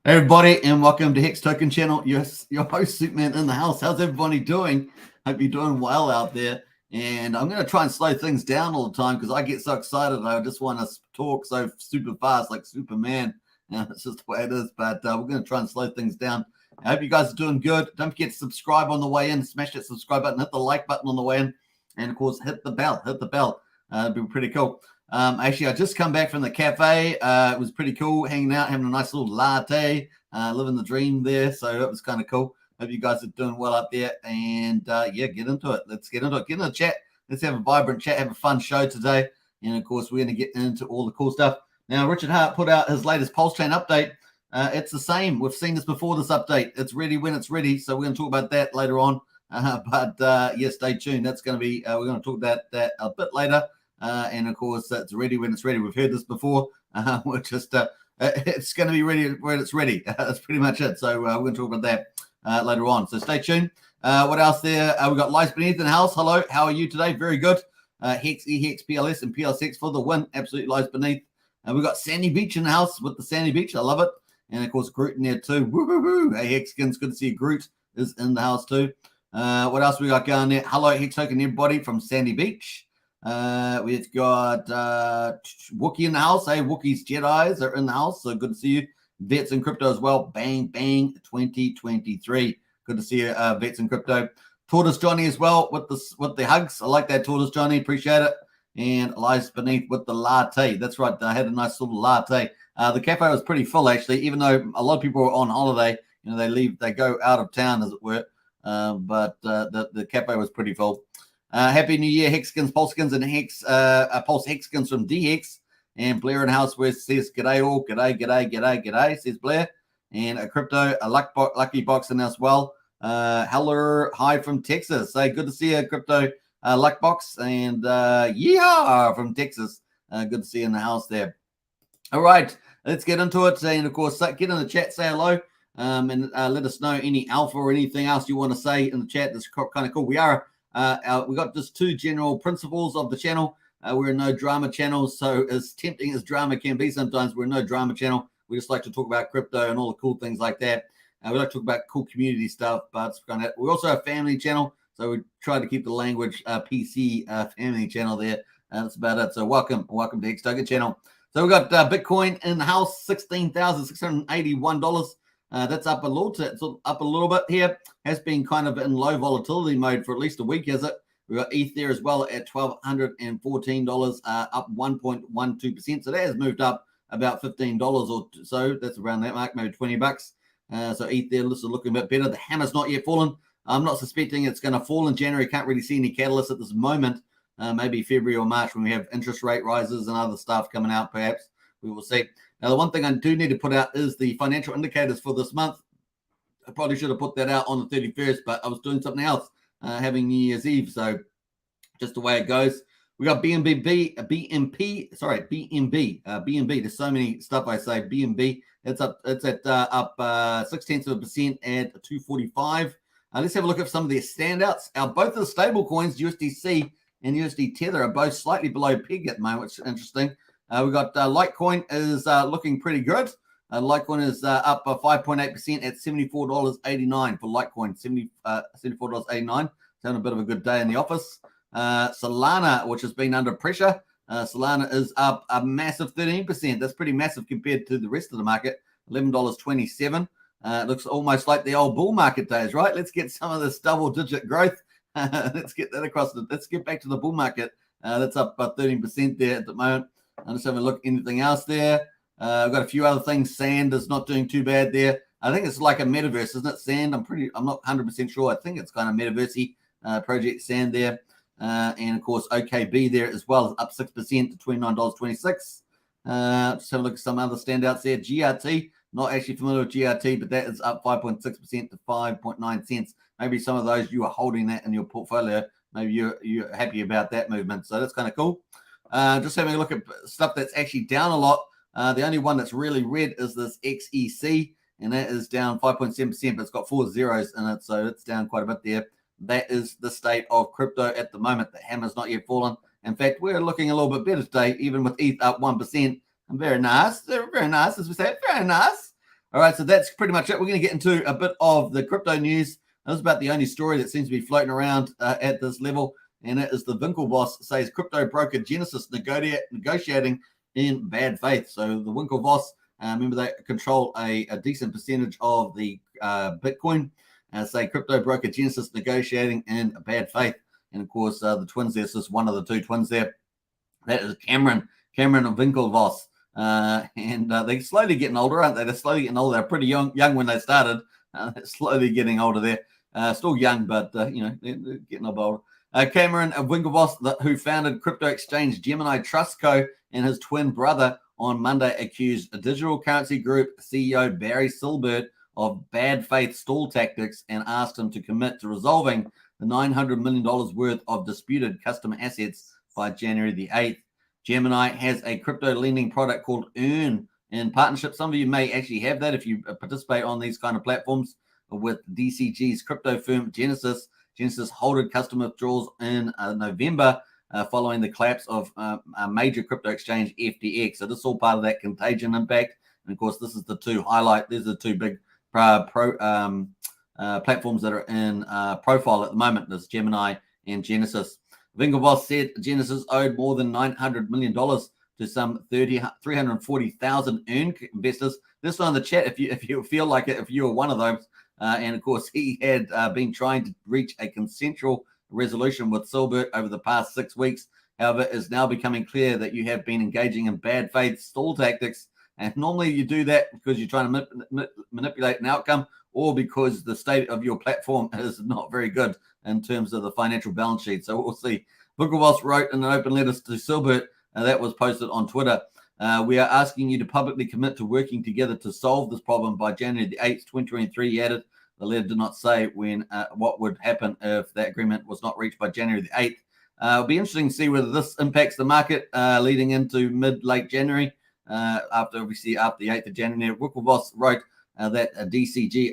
Hey everybody, and welcome to Hex Token Channel. Yes, your host Superman in the house. How's everybody doing? Hope you're doing well out there. And I'm going to try and slow things down all the time because I get so excited. I just want to talk so super fast like Superman. It's just the way it is. But we're going to try and slow things down. I hope you guys are doing good. Don't forget to subscribe on the way in. Smash that subscribe button. Hit the like button on the way in. And of course, hit the bell. Hit the bell. It'd be pretty cool. Actually, I just come back from the cafe. It was pretty cool hanging out, having a nice little latte, living the dream there. So it was kind of cool. Hope you guys are doing well up there. And yeah, get into it. Let's get into it. Get in the chat. Let's have a vibrant chat, have a fun show today. And of course, we're going to get into all the cool stuff. Now, Richard Hart put out his latest Pulsechain update. It's the same. We've seen this before, this update. It's ready when it's ready. So we're going to talk about that later on. Yeah, stay tuned. That's going to be, we're going to talk about that a bit later. And of course, it's ready when it's ready. We've heard this before. We're just, it's going to be ready when it's ready. That's pretty much it. So we're going to talk about that later on. So stay tuned. What else there? We've got Lights Beneath in the house. Hello. How are you today? Very good. Hex, EHEX, PLS, and PLSX for the win. Absolutely Lights Beneath. We've got Sandy Beach in the house with the Sandy Beach. I love it. And of course, Groot in there too. Woo-hoo-hoo. Hey, Hexkins. Good to see you. Groot is in the house too. What else we got going there? Hello, Hex Token, everybody from Sandy Beach. We've got Wookie in the house. Hey, Wookie's Jedis are in the house, so good to see you. Vets in crypto as well. Bang, bang, 2023. Good to see you, Vets in crypto. Tortoise Johnny as well with the hugs. I like that, Tortoise Johnny. Appreciate it. And Lies Beneath with the latte. That's right. I had a nice little latte. The cafe was pretty full actually, even though a lot of people were on holiday. You know, they go out of town as it were. But the cafe was pretty full. Happy New Year, Hexkins, Pulsekins, and Pulse Hexkins from DX. And Blair in house where says, G'day all, g'day, says Blair. And a crypto, a lucky box in as well. Hello, hi from Texas. Say, good to see you, crypto luck box. And yeah, from Texas. Good to see you in the house there. All right, let's get into it. And of course, get in the chat, say hello. And let us know any alpha or anything else you want to say in the chat. That's kind of cool. We got just two general principles of the channel. We're a no drama channel, so as tempting as drama can be sometimes, we're a no drama channel. We just like to talk about crypto and all the cool things like that. We like to talk about cool community stuff, but it's kind of, we're also a family channel, so we try to keep the language PC family channel there. That's about it. So welcome to Hex Token Channel. So we got Bitcoin in the house, $16,681. That's up a little. It's up a little bit here. Has been kind of in low volatility mode for at least a week, has it? We got ETH there as well at $1,214, up 1.12%. So that has moved up about $15 or so. That's around that mark, maybe $20. So ETH there is looking a bit better. The hammer's not yet fallen. I'm not suspecting it's going to fall in January. Can't really see any catalyst at this moment. Maybe February or March when we have interest rate rises and other stuff coming out, perhaps. We will see. Now, the one thing I do need to put out is the financial indicators for this month. I probably should have put that out on the 31st, but I was doing something else, having New Year's Eve. So just the way it goes. We got BNB. There's so many stuff I say. BNB. It's up 0.6% at 245. Let's have a look at some of their standouts. Both of the stable coins, USDC and USD Tether, are both slightly below peg at the moment, which is interesting. We got Litecoin is looking pretty good. Litecoin is up 5.8% at $74.89 for Litecoin, $74.89. It's having a bit of a good day in the office. Solana, which has been under pressure, Solana is up a massive 13%. That's pretty massive compared to the rest of the market, $11.27. It looks almost like the old bull market days, right? Let's get some of this double-digit growth. Let's get that across. Let's get back to the bull market. That's up about 13% there at the moment. I'm just having a look. Anything else there? I've got a few other things. Sand is not doing too bad there. I think it's like a metaverse, isn't it? Sand. I'm not 100% sure. I think it's kind of metaversey project Sand there. And of course, OKB there as well is up 6% to $29.26. Just have a look at some other standouts there. GRT, not actually familiar with GRT, but that is up 5.6% to 5.9 cents. Maybe some of those you are holding that in your portfolio. Maybe you're happy about that movement. So that's kind of cool. Just having a look at stuff that's actually down a lot. The only one that's really red is this XEC, and that is down 5.7%, but it's got 4 zeros in it, so it's down quite a bit there. That is the state of crypto at the moment. The hammer's not yet fallen. In fact, we're looking a little bit better today, even with ETH up 1%. And very nice, as we say, very nice. All right, so that's pretty much it. We're going to get into a bit of the crypto news. This is about the only story that seems to be floating around at this level, and it is the Winklevoss says crypto broker Genesis negotiating in bad faith. So the Winklevoss, remember, they control a decent percentage of the Bitcoin. Say crypto broker Genesis negotiating in bad faith. And of course, the twins there, so one of the two twins there. That is Cameron and Winklevoss. And they're slowly getting older, aren't they? They're slowly getting older. They're pretty young when they started. They're slowly getting older there. Still young, but, they're getting older. Cameron Winklevoss, who founded crypto exchange Gemini Trust Co., and his twin brother on Monday accused a digital currency group CEO Barry Silbert of bad faith stall tactics and asked him to commit to resolving the $900 million worth of disputed customer assets by January the 8th. Gemini has a crypto lending product called Earn in partnership. Some of you may actually have that if you participate on these kind of platforms with DCG's crypto firm Genesis. Genesis halted customer withdrawals in November following the collapse of a major crypto exchange, FTX. So this is all part of that contagion impact. And of course, this is the two highlight. These are the two big platforms that are in profile at the moment. There's Gemini and Genesis. Winklevoss said Genesis owed more than $900 million to some 340,000 Earn investors. This one in the chat, if you feel like it, if you were one of those. And of course, he had been trying to reach a consensual resolution with Silbert over the past 6 weeks. However, it is now becoming clear that you have been engaging in bad faith stall tactics. And normally you do that because you're trying to manipulate an outcome, or because the state of your platform is not very good in terms of the financial balance sheet. So we'll see. Winklevoss wrote in an open letter to Silbert that was posted on Twitter. We are asking you to publicly commit to working together to solve this problem by January the 8th, 2023, he added. The letter did not say when what would happen if that agreement was not reached by January the 8th. It'll be interesting to see whether this impacts the market leading into late January, after the 8th of January. Winklevoss wrote that DCG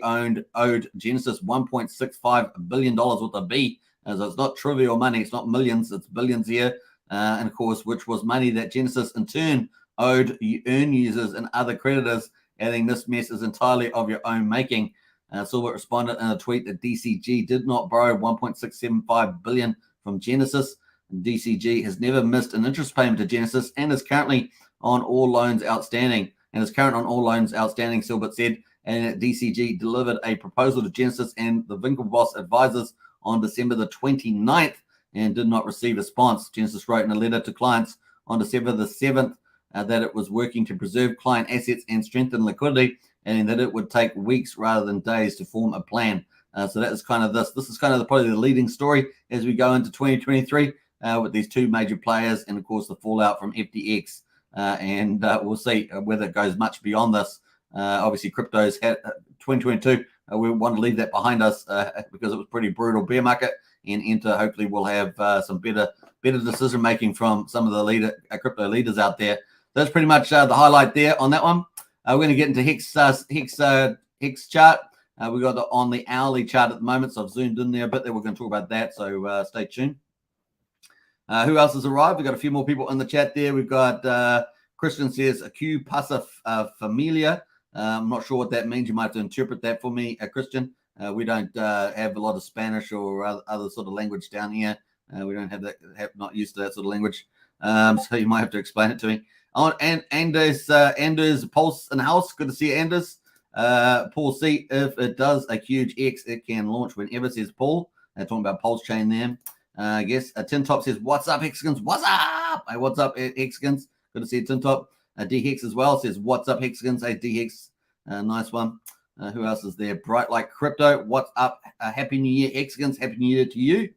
owed Genesis $1.65 billion with a B. So it's not trivial money. It's not millions. It's billions here. And of course, which was money that Genesis in turn owed Earn users and other creditors, adding this mess is entirely of your own making. Silbert responded in a tweet that DCG did not borrow $1.675 billion from Genesis. DCG has never missed an interest payment to Genesis and is currently on all loans outstanding. Silbert said, and DCG delivered a proposal to Genesis and the Winklevoss advisors on December the 29th and did not receive a response. Genesis wrote in a letter to clients on December the 7th that it was working to preserve client assets and strengthen liquidity, and that it would take weeks rather than days to form a plan. So that is kind of this. This is kind of probably the leading story as we go into 2023 with these two major players, and of course the fallout from FTX. And we'll see whether it goes much beyond this. Obviously, crypto's had 2022. We want to leave that behind us because it was pretty brutal bear market, and enter. Hopefully, we'll have some better decision making from some of the crypto leaders out there. That's pretty much the highlight there on that one. We're going to get into Hex chart. We got on the hourly chart at the moment, so I've zoomed in there a bit. There, we're going to talk about that. So stay tuned. Who else has arrived? We've got a few more people in the chat there. We've got Christian says Q pasa familia. I'm not sure what that means. You might have to interpret that for me, Christian. We don't have a lot of Spanish or other sort of language down here. We don't have that. Not used to that sort of language. So you might have to explain it to me. Oh, and Anders Pulse in the house. Good to see you, Anders. Paul C. If it does a huge X, it can launch whenever, says Paul. Talking about Pulsechain there. I guess Tin Top says, "What's up, Hexagons? What's up? Hey, what's up, Hexagons? Good to see you, Tin Top." D-Hex as well says, "What's up, Hexagons?" Hey, D-Hex. Nice one. Who else is there? Bright Like Crypto. What's up? Happy New Year, Hexagons. Happy New Year to you.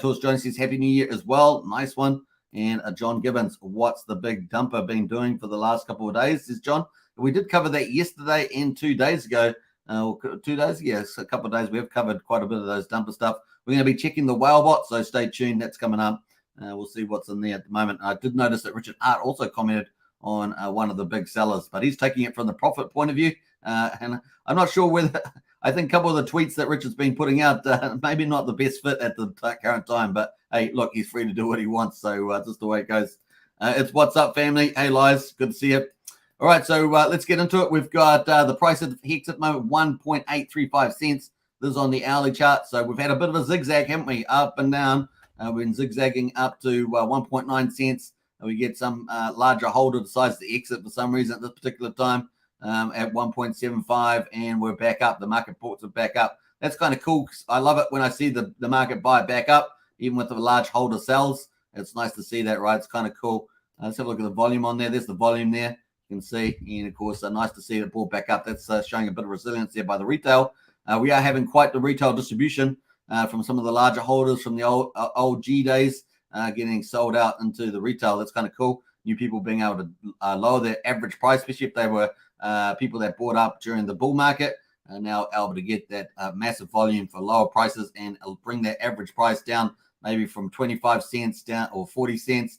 Torch Jones says, "Happy New Year" as well. Nice one. And John Gibbons, what's the big dumper been doing for the last couple of days, says John. We did cover that yesterday and 2 days ago. 2 days, yes, a couple of days. We have covered quite a bit of those dumper stuff. We're going to be checking the whale bot, so stay tuned. That's coming up. We'll see what's in there at the moment. I did notice that Richard Hart also commented on one of the big sellers, but he's taking it from the profit point of view. And I'm not sure whether, I think a couple of the tweets that Richard's been putting out, maybe not the best fit at the current time, but hey, look, he's free to do what he wants. So just the way it goes. It's What's Up, family. Hey, Lies, good to see you. All right, so let's get into it. We've got the price of Hex at the moment, 1.835 cents. This is on the hourly chart. So we've had a bit of a zigzag, haven't we? Up and down. We've been zigzagging up to 1.9 cents. And we get some larger holder decides to exit for some reason at this particular time at 1.75, and we're back up. The market ports are back up. That's kind of cool. I love it when I see the market buy back up, even with the large holder sells. It's nice to see that, right? It's kind of cool. Let's have a look at the volume on there. There's the volume there. You can see, and of course, nice to see it pull back up. That's showing a bit of resilience there by the retail. We are having quite the retail distribution from some of the larger holders from the old G days getting sold out into the retail. That's kind of cool. New people being able to lower their average price, especially if they were people that bought up during the bull market, are now able to get that massive volume for lower prices and bring their average price down maybe from 25 cents down or 40 cents,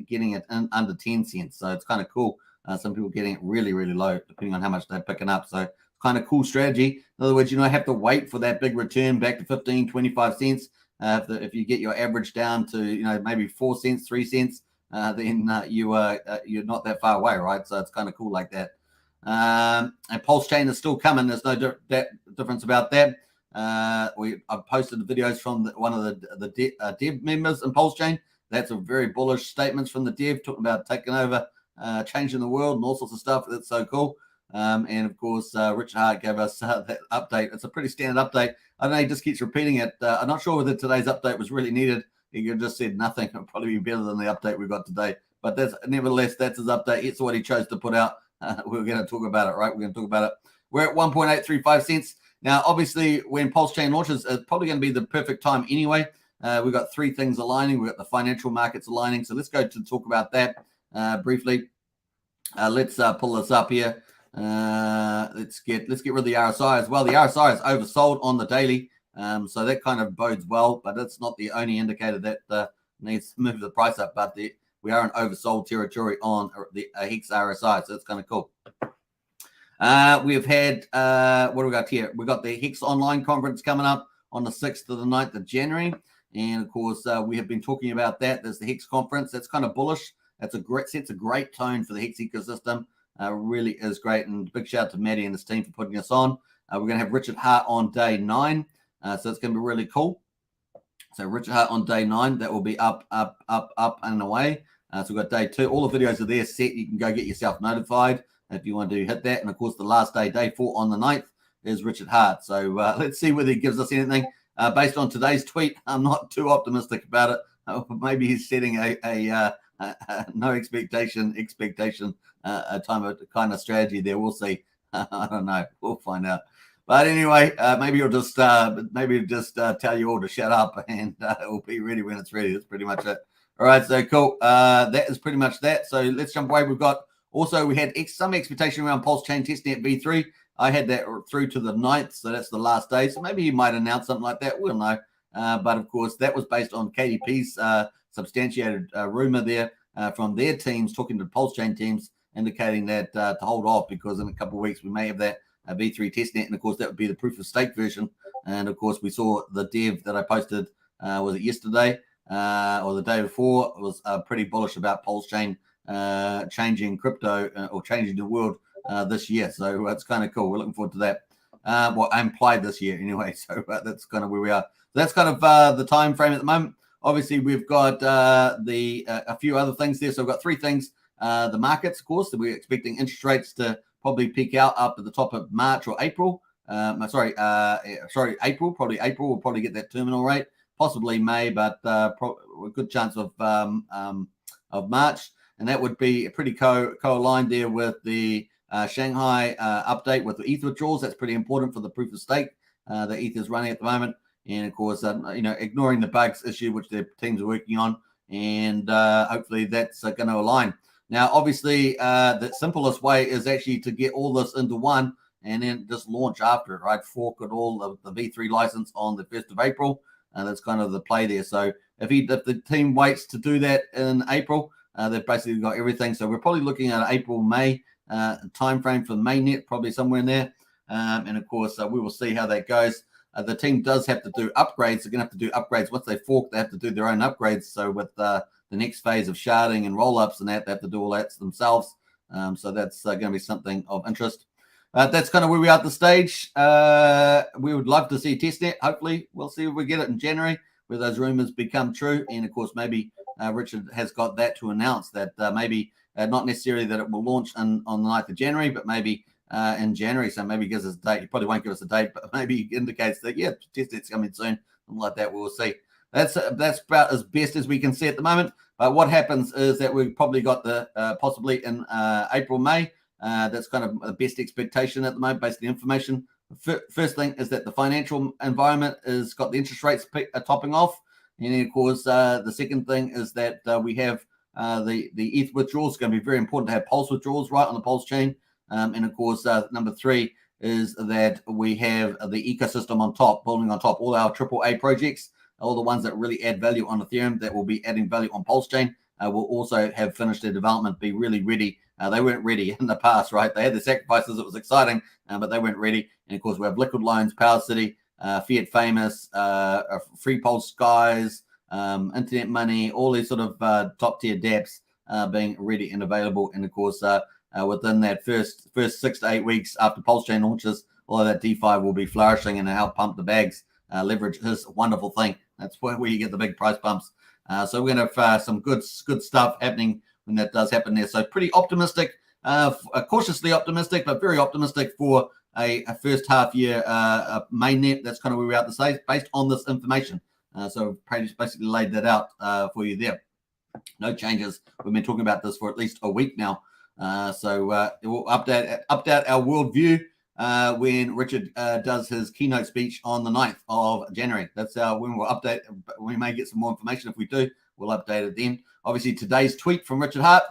getting it under 10 cents. So it's kind of cool. Some people getting it really, really low, depending on how much they're picking up. So kind of cool strategy. In other words, you don't have to wait for that big return back to 15, 25 cents. If you get your average down to, maybe 4 cents, 3 cents, then you're not that far away, right? So it's kind of cool like that. And Pulsechain is still coming. There's no difference about that. I've posted the videos from one of the dev members in Pulsechain. That's a very bullish statements from the dev talking about taking over, changing the world and all sorts of stuff. That's so cool. And of course, Richard Hart gave us that update. It's a pretty standard update. I don't know, he just keeps repeating it. I'm not sure whether today's update was really needed. He just said nothing. It'll probably be better than the update we got today. But nevertheless, that's his update. It's what he chose to put out. We're going to talk about it, right? We're going to talk about it. We're at 1.835 cents. Now, obviously, when Pulsechain launches, it's probably going to be the perfect time anyway. We've got three things aligning. We've got the financial markets aligning. So let's go to talk about that briefly. Let's pull this up here. Let's get rid of the RSI as well. The RSI is oversold on the daily, so that kind of bodes well, but it's not the only indicator that needs to move the price up. But we are in oversold territory on the Hex RSI, so it's kind of cool. We've had what do we got here? We've got the Hex Online Conference coming up on the 6th to the 9th of January, and of course we have been talking about that. There's the Hex Conference. That's kind of bullish. That's sets a great tone for the Hex ecosystem. Really is great, and big shout out to Maddie and his team for putting us on. We're going to have Richard Hart on day 9, so it's going to be really cool. So Richard Hart on day 9, that will be up and away. So we've got day 2. All the videos are there set. You can go get yourself notified if you want to hit that. And of course, the last day 4 on the 9th, is Richard Hart. So let's see whether he gives us anything. Based on today's tweet, I'm not too optimistic about it. Maybe he's setting a no expectation kind of strategy there. We'll see. I don't know. We'll find out. But anyway, maybe he'll just tell you all to shut up, and it will be ready when it's ready. That's pretty much it. All right, so cool. That is pretty much that. So let's jump away. We had some expectation around Pulsechain testnet V3. I had that through to the 9th, so that's the last day. So maybe he might announce something like that. We'll know. But of course, that was based on KDP's substantiated rumor there from their teams talking to Pulsechain teams, indicating that to hold off because in a couple of weeks we may have that V3 testnet, and of course that would be the proof of stake version. And of course we saw the dev that I posted, was it yesterday or the day before? It was pretty bullish about Pulsechain changing crypto or changing the world this year. So that's kind of cool. We're looking forward to that. Well, implied this year anyway. So that's kind of where we are. So that's kind of the time frame at the moment. Obviously, we've got a few other things there. So we've got 3 things. The markets, of course, that we're expecting interest rates to probably peak out up at the top of March or April. April. Probably April. We'll probably get that terminal rate. Possibly May, but a good chance of March. And that would be pretty co-aligned there with the Shanghai update with the ETH withdrawals. That's pretty important for the proof of stake that ETH is running at the moment. And of course, ignoring the bugs issue, which their teams are working on. And hopefully that's going to align. Now, obviously, the simplest way is actually to get all this into one and then just launch after it, right? Fork it all of the V3 license on the 1st of April. That's kind of the play there. So if the team waits to do that in April, they've basically got everything. So we're probably looking at April, May time frame for the mainnet, probably somewhere in there. And of course, we will see how that goes. The team does have to do upgrades. They're going to have to do upgrades. Once they fork, they have to do their own upgrades. So with the next phase of sharding and roll-ups and that, they have to do all that themselves. So that's going to be something of interest. That's kind of where we are at the stage. We would love to see testnet. Hopefully, we'll see if we get it in January, where those rumors become true. And of course, maybe Richard has got that to announce that maybe not necessarily that it will launch on the 9th of January, but maybe in January. So maybe he gives us a date. He probably won't give us a date, but maybe he indicates that, yeah, testnet's coming soon. Something like that, we'll see. That's about as best as we can see at the moment. But what happens is that we've probably got the possibly in April, May. That's kind of the best expectation at the moment based on the information. First thing is that the financial environment has got the interest rates topping off. And then, of course, the second thing is that we have the ETH withdrawals. It's going to be very important to have Pulse withdrawals right on the Pulse chain. And, of course, number 3 is that we have the ecosystem on top, building on top, all our AAA projects, all the ones that really add value on Ethereum that will be adding value on Pulse chain will also have finished their development, be really ready. They weren't ready in the past, right? They had the sacrifices. It was exciting, but they weren't ready. And, of course, we have Liquid Loans, Power City, Fiat Famous, Free Pulse Skies, Internet Money, all these sort of top-tier dApps being ready and available. And, of course, within that first 6 to 8 weeks after Pulse Chain launches, all of that DeFi will be flourishing and help pump the bags. Leverage is a wonderful thing. That's where you get the big price bumps. So we're going to have some good stuff happening when that does happen there. So pretty optimistic, cautiously optimistic, but very optimistic for a first half year mainnet. That's kind of where we're at the stage based on this information. So basically laid that out for you there. No changes. We've been talking about this for at least a week now. So it will update our worldview when Richard does his keynote speech on the 9th of January. That's when we'll update. We may get some more information. If we do, we'll update it then. Obviously, today's tweet from Richard Hart,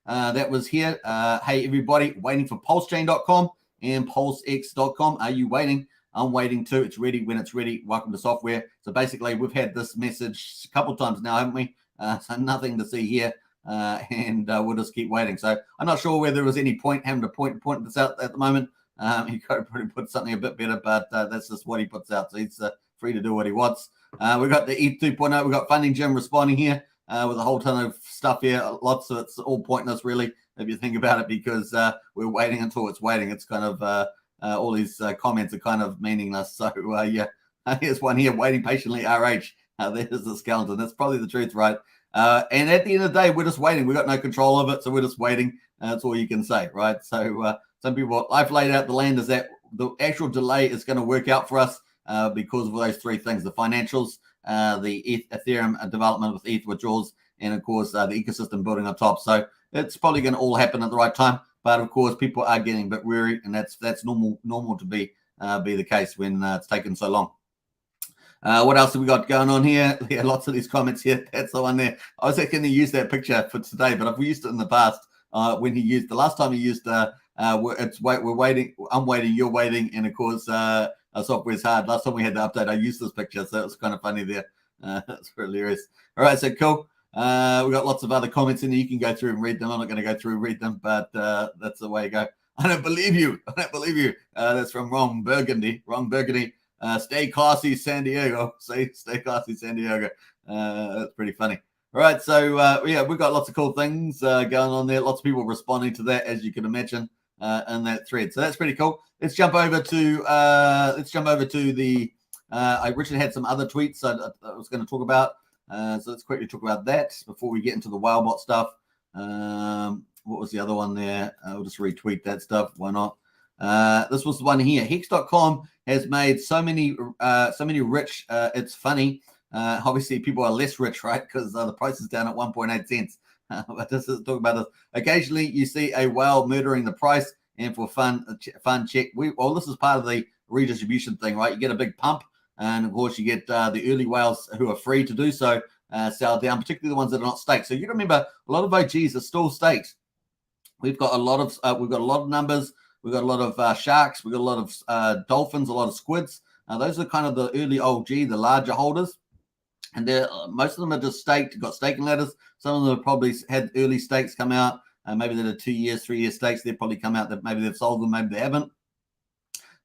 that was here. Hey, everybody, waiting for pulsechain.com and pulsex.com. Are you waiting? I'm waiting too. It's ready when it's ready. Welcome to software. So basically, we've had this message a couple of times now, haven't we? So nothing to see here. And we'll just keep waiting. So I'm not sure whether there was any point having to point this out at the moment. He could have probably put something a bit better, but that's just what he puts out. So he's free to do what he wants. We've got the ETH 2.0. We've got Funding Jim responding here with a whole ton of stuff here. Lots of it's all pointless, really, if you think about it, because we're waiting until it's waiting. It's kind of all these comments are kind of meaningless. So, yeah, here's one here, waiting patiently, RH. There's the skeleton. That's probably the truth, right? And at the end of the day, we're just waiting. We've got no control of it, so we're just waiting. That's all you can say, right? So some people, I've laid out the land is that the actual delay is going to work out for us because of those 3 things: the financials, the Ethereum development with ETH withdrawals, and of course the ecosystem building on top. So it's probably going to all happen at the right time. But of course, people are getting a bit weary, and that's normal to be the case when it's taken so long. What else have we got going on here? Yeah, lots of these comments here. That's the one there. I was going to use that picture for today, but I've used it in the past when he used the last time he used we're waiting, I'm waiting, you're waiting, and of course our software's hard. Last time we had the update, I used this picture, so it was kind of funny there. That's hilarious. All right, so cool. We've got lots of other comments in there. You can go through and read them. I'm not going to go through and read them, but that's the way to go. I don't believe you. That's from Ron Burgundy. Stay classy, San Diego. Stay classy, San Diego. That's pretty funny. All right, so yeah, we've got lots of cool things going on there. Lots of people responding to that, as you can imagine, in that thread. So that's pretty cool. Let's jump over to the. Richard had some other tweets I was going to talk about. So let's quickly talk about that before we get into the Wildbot stuff. What was the other one there? I'll just retweet that stuff. Why not? This was the one here. Hex.com has made so many rich. It's funny. Obviously, people are less rich, right? Because the price is down at 1.8 cents. But this is talking about this. Occasionally, you see a whale murdering the price, and for fun check. This is part of the redistribution thing, right? You get a big pump, and of course, you get the early whales who are free to do so sell down, particularly the ones that are not staked. So you remember, a lot of OGs are still staked. We've got a lot of numbers. We've got a lot of sharks. We've got a lot of dolphins, a lot of squids. Those are kind of the early OG, the larger holders. And most of them are just staked, got staking ladders. Some of them have probably had early stakes come out. Maybe they're 2 years, 3 year stakes. They've probably come out that maybe they've sold them, maybe they haven't.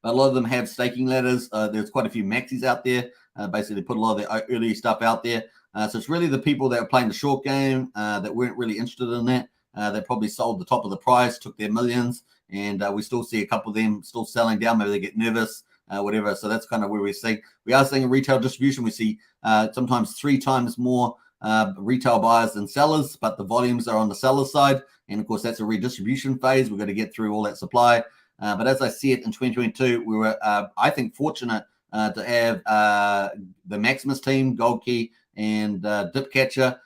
But a lot of them have staking ladders. There's quite a few maxis out there. Basically, put a lot of their early stuff out there. So it's really the people that are playing the short game that weren't really interested in that. They probably sold the top of the price, took their millions, and we still see a couple of them still selling down. Maybe they get nervous, whatever. So that's kind of where we are seeing retail distribution. We see sometimes 3 times more retail buyers than sellers, but the volumes are on the seller side. And of course, that's a redistribution phase. We've got to get through all that supply. But as I see it in 2022, we were, I think, fortunate to have the Maximus team, Gold Key, and Dipcatcher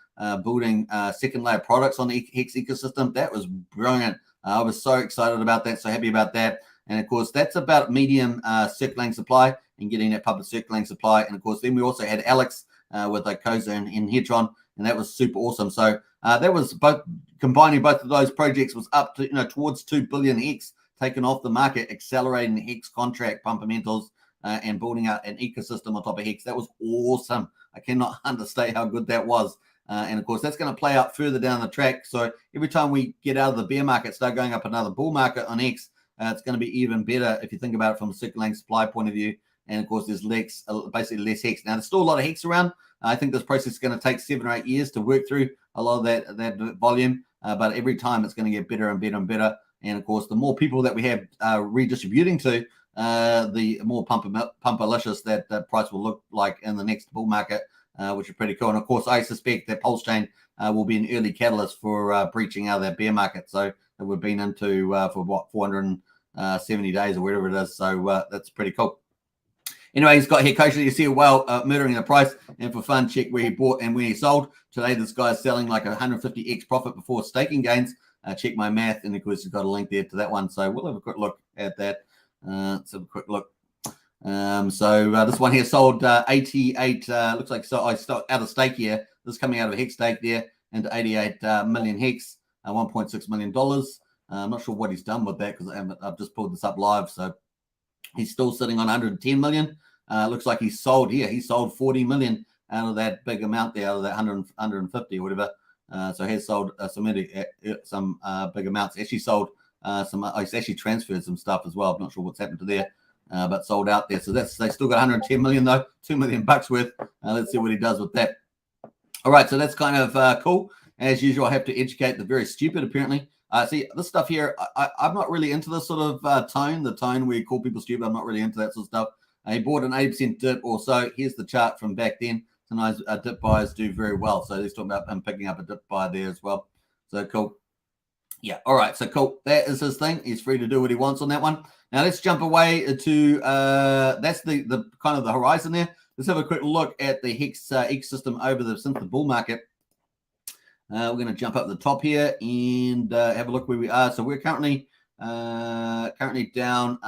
building second layer products on the Hex ecosystem. That was brilliant. I was so excited about that, so happy about that. And of course, that's about medium circulating supply and getting that public circulating supply. And of course, then we also had Alex with Icosa and Hedron, and that was super awesome. So that was both combining both of those projects was up to towards 2 billion Hex taken off the market, accelerating the Hex contract fundamentals and building out an ecosystem on top of Hex. That was awesome. I cannot understate how good that was. And of course, that's going to play out further down the track. So every time we get out of the bear market, start going up another bull market on Hex, it's going to be even better if you think about it from a circulating supply point of view. And of course, there's basically less Hex. Now, there's still a lot of Hex around. I think this process is going to take 7 or 8 years to work through a lot of that volume. But every time it's going to get better and better and better. And of course, the more people that we have redistributing to, the more pumpalicious that price will look like in the next bull market, which is pretty cool. And of course, I suspect that Pulsechain will be an early catalyst for breaching out of that bear market. So that we've been into for what, 470 days or whatever it is. So that's pretty cool. Anyway, he's got here kosher. You see a whale murdering the price, and for fun, check where he bought and where he sold. Today, this guy's selling like 150x profit before staking gains. Check my math, and of course, he's got a link there to that one. So we'll have a quick look at that. Let's have a quick look. So this one here sold 88. Looks like I out of stake here. This is coming out of a Hex stake there into 88 million Hex, $1.6 million. I'm not sure what he's done with that because I've just pulled this up live. So he's still sitting on 110 million. Looks like he sold here. He sold 40 million out of that big amount there, out of that 150 or whatever. So he has sold some big amounts. Actually sold he's actually transferred some stuff as well. I'm not sure what's happened to there, but sold out there. So they still got 110 million though, $2 million worth. Let's see what he does with that. All right, so that's kind of cool. As usual, I have to educate the very stupid, apparently. See, this stuff here, I'm not really into this sort of tone, the tone where you call people stupid. I'm not really into that sort of stuff. He bought an 80% dip or so. Here's the chart from back then. Sometimes dip buyers do very well. So he's talking about him picking up a dip buy there as well. So cool. Yeah, all right, so cool. That is his thing. He's free to do what he wants on that one. Now let's jump away to, that's the kind of the horizon there. Let's have a quick look at the Hex ecosystem since the bull market. We're going to jump up the top here and have a look where we are. So we're currently down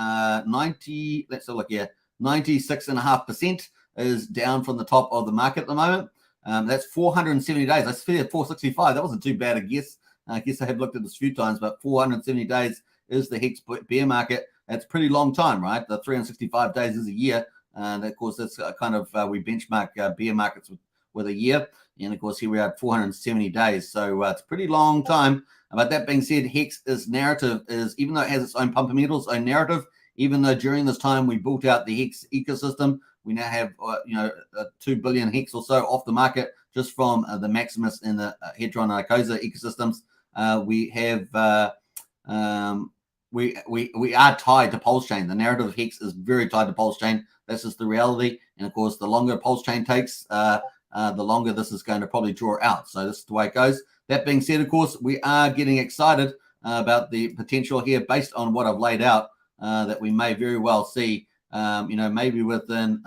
90. Let's have a look here. 96.5% is down from the top of the market at the moment. That's 470 days. I figured 465. That wasn't too bad a guess. I guess I have looked at this a few times, but 470 days is the Hex bear market. That's a pretty long time, right? The 365 days is a year. And of course, that's kind of we benchmark bear markets with a year. And of course, here we are at 470 days. So it's a pretty long time. But that being said, Hex's narrative is, even though it has its own fundamentals, own narrative, even though during this time we built out the Hex ecosystem, we now have 2 billion Hex or so off the market just from the Maximus and the Hedron and Icosa ecosystems. We have we are tied to Pulsechain. The narrative of Hex is very tied to Pulsechain. That's just the reality. And of course, the longer Pulsechain takes, the longer this is going to probably draw out. So this is the way it goes. That being said, of course, we are getting excited about the potential here based on what I've laid out that we may very well see, maybe within,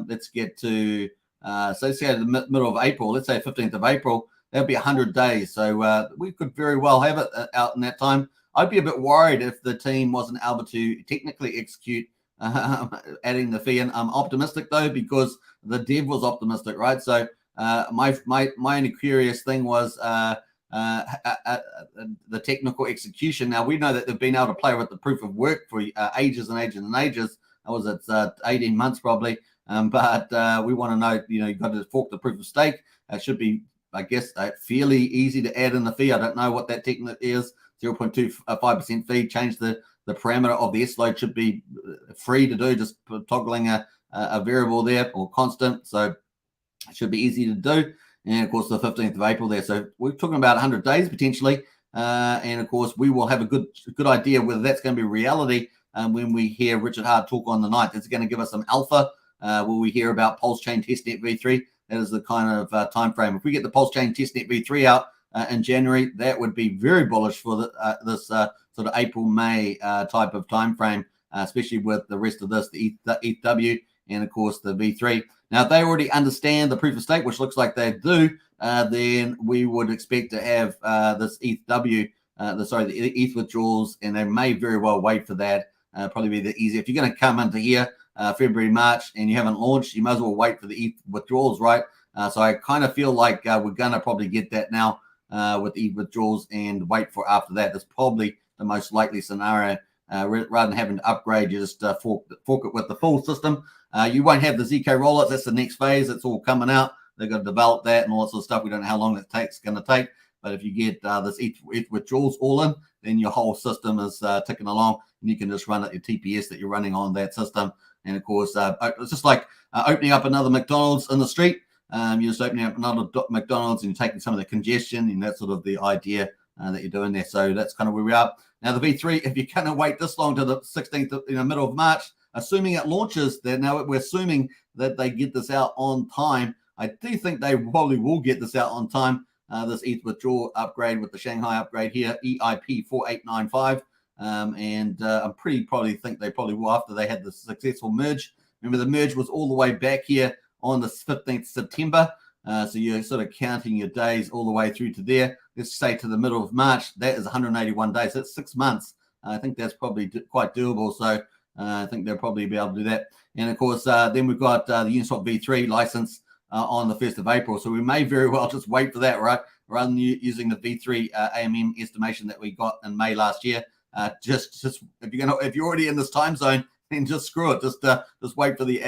let's get to, so let's say the middle of April, let's say 15th of April, that'll be 100 days. So we could very well have it out in that time. I'd be a bit worried if the team wasn't able to technically execute adding the fee in. I'm optimistic though, because the dev was optimistic, right? So my only curious thing was the technical execution. Now we know that they've been able to play with the proof of work for ages and ages and ages. That was 18 months probably. But we want to know, you've got to fork the proof of stake. It should be, I guess, fairly easy to add in the fee. I don't know what that technique is. 0.25% fee. Change the parameter of the S load should be free to do, just toggling a variable there or constant. So it should be easy to do. And of course, the 15th of April there. So we're talking about 100 days potentially. And of course, we will have a good idea whether that's going to be reality when we hear Richard Hart talk on the 9th. Is it going to give us some alpha? Will we hear about Pulsechain testnet v3? That is the kind of time frame. If we get the Pulsechain testnet v3 out in January, that would be very bullish for this sort of April-May type of time frame, especially with the rest of this, the ETHW, and of course the V3. Now, if they already understand the proof of stake, which looks like they do, then we would expect to have this ETHW, the ETH withdrawals, and they may very well wait for that. Probably be the easier. If you're going to come into here February, March, and you haven't launched, you might as well wait for the ETH withdrawals, right? So I kind of feel like we're going to probably get that now with the ETH withdrawals and wait for after that. That's probably the most likely scenario. Rather than having to upgrade, you just fork it with the full system. You won't have the ZK rollouts. That's the next phase. It's all coming out. They've got to develop that and all that sort of stuff. We don't know how long it's going to take. But if you get this ETH withdrawals all in, then your whole system is ticking along, and you can just run your TPS that you're running on that system. And of course, it's just like opening up another McDonald's in the street. You're just opening up another McDonald's and you're taking some of the congestion, and that's sort of the idea that you're doing there. So that's kind of where we are. Now, the V3, if you're going to wait this long to the 16th, middle of March, assuming it launches, now we're assuming that they get this out on time. I do think they probably will get this out on time. This ETH withdrawal upgrade with the Shanghai upgrade here, EIP 4895. And I'm probably think they probably will after they had the successful merge. Remember, the merge was all the way back here on the 15th September. So you're sort of counting your days all the way through to there. Let's say to the middle of March. That is 181 days. That's 6 months. I think that's probably quite doable. So I think they'll probably be able to do that. And of course, then we've got the Uniswap V3 license on the 1st of April. So we may very well just wait for that, right? Rather than using the V3 AMM estimation that we got in May last year. Just if you're already in this time zone, then just screw it. Just wait for the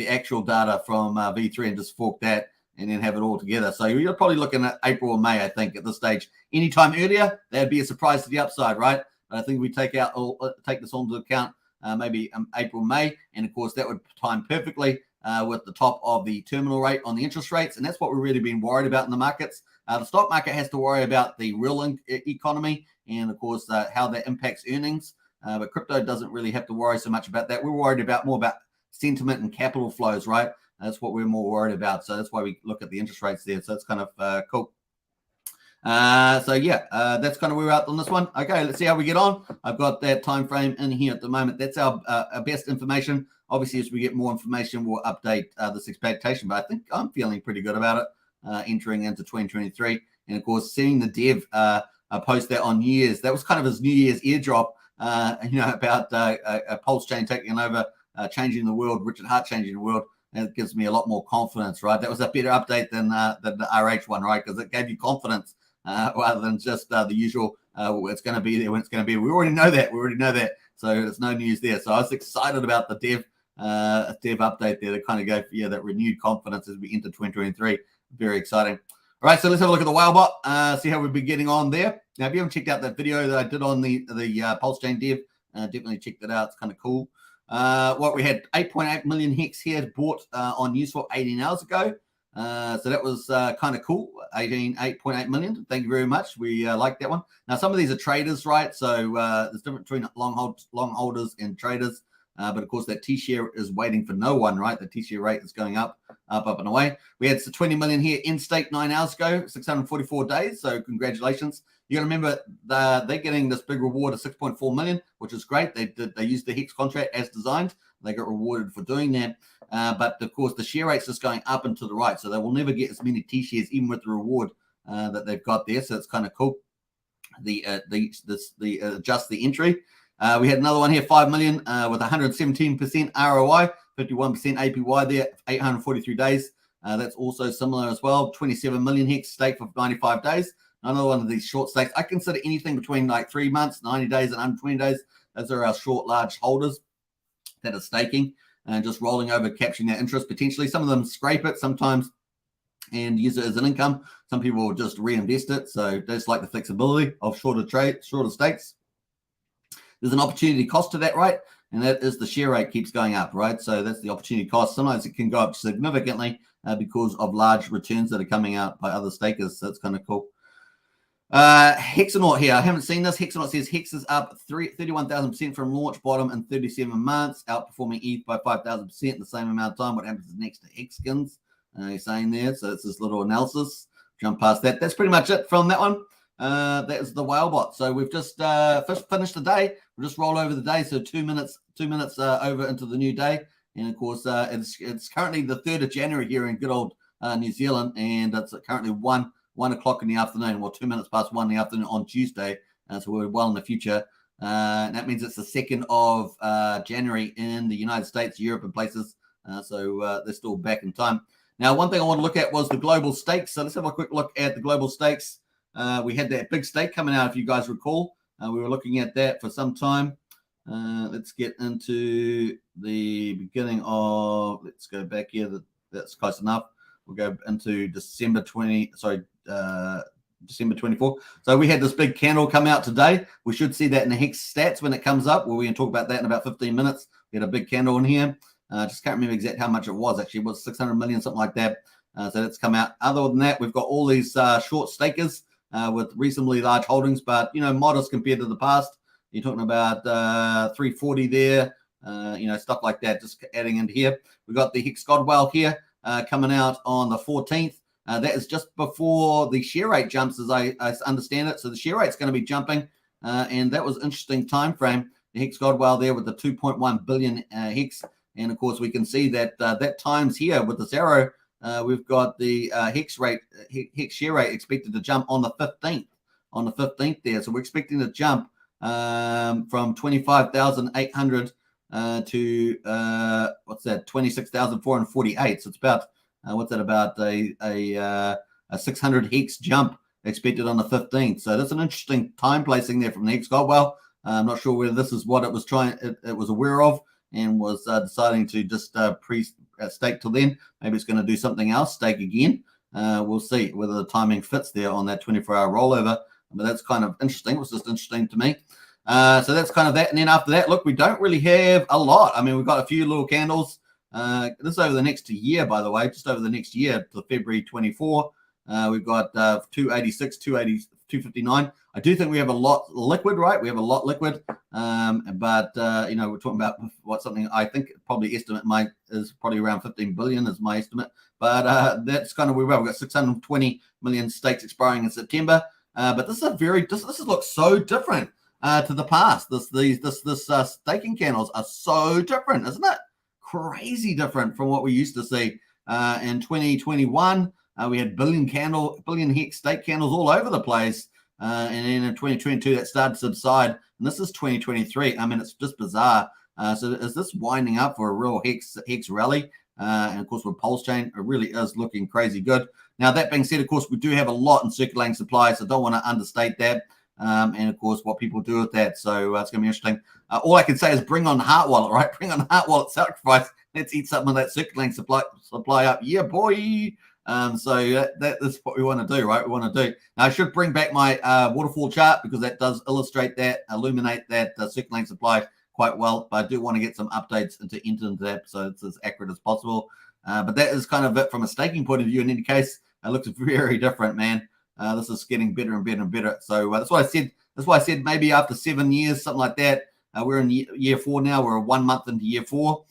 actual data from V3 and just fork that and then have it all together. So you're probably looking at April or May, I think, at this stage. Anytime earlier, that'd be a surprise to the upside, right? But I think we take this onto account maybe April, May, and of course that would time perfectly with the top of the terminal rate on the interest rates, and that's what we've really been worried about in the markets. The stock market has to worry about the real economy and, of course, how that impacts earnings. But crypto doesn't really have to worry so much about that. We're worried more about sentiment and capital flows, right? That's what we're more worried about. So that's why we look at the interest rates there. So that's kind of cool. That's kind of where we're at on this one. Okay, let's see how we get on. I've got that time frame in here at the moment. That's our best information. Obviously, as we get more information, we'll update this expectation. But I think I'm feeling pretty good about it entering into 2023. And of course, seeing the dev post that on New Year's, that was kind of his New Year's airdrop. About a Pulsechain taking over, changing the world, Richard Hart changing the world. That gives me a lot more confidence, right? That was a better update than the RH one, right? Because it gave you confidence rather than just the usual, it's going to be there when it's going to be. We already know that. So there's no news there. So I was excited about the dev update there to kind of go for that renewed confidence as we enter 2023. Very exciting. All right, so let's have a look at the Whalebot, see how we've been getting on there. Now, if you haven't checked out that video that I did on the Pulsechain dev, definitely check that out. It's kind of cool. What we had 8.8 million Hex here bought on Uniswap 18 hours ago. So that was kind of cool. 8.8 million. Thank you very much. We like that one. Now, some of these are traders, right? So there's difference between long holders and traders. But of course, that T-share is waiting for no one, right? The T-share rate is going up and away. We had 20 million here in stake 9 hours ago, 644 days. So congratulations. You got to remember they're getting this big reward of 6.4 million, which is great. They used the Hex contract as designed. They got rewarded for doing that. But of course, the share rate's just going up and to the right. So they will never get as many T-shares, even with the reward that they've got there. So it's kind of cool. Just the entry. We had another one here, 5 million with 117% ROI, 51% APY there, 843 days. That's also similar as well. 27 million Hex stake for 95 days. Another one of these short stakes. I consider anything between like 3 months, 90 days, and 120 days. Those are our short, large holders that are staking and just rolling over, capturing that interest potentially. Some of them scrape it sometimes and use it as an income. Some people will just reinvest it. So they just like the flexibility of shorter stakes. There's an opportunity cost to that, right? And that is the share rate keeps going up, right? So that's the opportunity cost. Sometimes it can go up significantly because of large returns that are coming out by other stakers. So that's kind of cool. Hexanaut here. I haven't seen this. Hexanaut says Hex is up 31,000% from launch bottom in 37 months, outperforming ETH by 5,000% in the same amount of time. What happens next to Hexkins? He's saying there. So it's this little analysis. Jump past that. That's pretty much it from that one. That is the whale bot. So we've just finished the day. We'll just roll over the day. So 2 minutes over into the new day. And of course, it's currently the 3rd of January here in good old New Zealand, and it's currently 1 o'clock in the afternoon, well, 2 minutes past 1 in the afternoon on Tuesday. So we're well in the future. That means it's the 2nd of January in the United States, Europe, and places. So they're still back in time. Now, one thing I want to look at was the global stakes. So let's have a quick look at the global stakes. We had that big stake coming out, if you guys recall. We were looking at that for some time. Let's get into the beginning of, let's go back here. That's close enough. We'll go into December 24. So we had this big candle come out today. We should see that in the Hex stats when it comes up. We're going to talk about that in about 15 minutes. We had a big candle in here. Just can't remember exactly how much it was. Actually, it was 600 million, something like that. So that's come out. Other than that, we've got all these short stakers with reasonably large holdings, but, modest compared to the past. You're talking about 340 there, stuff like that, just adding into here. We've got the Hex Godwell here coming out on the 14th. That is just before the share rate jumps, as I understand it. So the share rate's going to be jumping, and that was an interesting time frame. The Hex Godwell there with the 2.1 billion Hex. And, of course, we can see that that times here with this arrow, we've got the Hex share rate expected to jump on the 15th. On the 15th there. So we're expecting to jump from 25,800 to what's that? 26,448. So it's about about a 600 Hex jump expected on the 15th. So that's an interesting time placing there from the Hex Godwell. I'm not sure whether this is what it was it was aware of and was deciding to just stake till then. Maybe it's going to do something else, stake again. We'll see whether the timing fits there on that 24-hour rollover. But that's kind of interesting. It was just interesting to me. So that's kind of that. And then after that, look, we don't really have a lot. I mean, we've got a few little candles. This over the next year, by the way, just over the next year to February 24. We've got 286, 280, 259. I do think we have a lot liquid, right? We have a lot liquid. But we're talking about something I think probably estimate is probably around 15 billion is my estimate. But that's kind of where we've got 620 million stakes expiring in September. But this looks so different to the past. These staking candles are so different, isn't it? Crazy different from what we used to see in 2021. We had billion Hex stake candles all over the place, and then in 2022 that started to subside. And this is 2023. I mean, it's just bizarre. So is this winding up for a real Hex rally? And of course, with Pulsechain, it really is looking crazy good. Now, that being said, of course, we do have a lot in circulating supply, so don't want to understate that. And of course, what people do with that. So it's going to be interesting. All I can say is bring on the heart wallet, right? Bring on the heart wallet sacrifice. Let's eat some of that circulating supply up. Yeah, boy. So that is what we want to do, right? We want to do. Now, I should bring back my waterfall chart because that does illuminate that circulating supply quite well. But I do want to get some updates into that so it's as accurate as possible. But that is kind of it from a staking point of view. In any case, it looks very different, man. This is getting better and better and better. So that's why I said. That's why I said maybe after 7 years, something like that. We're in year 4 now. We're 1 month into year 4.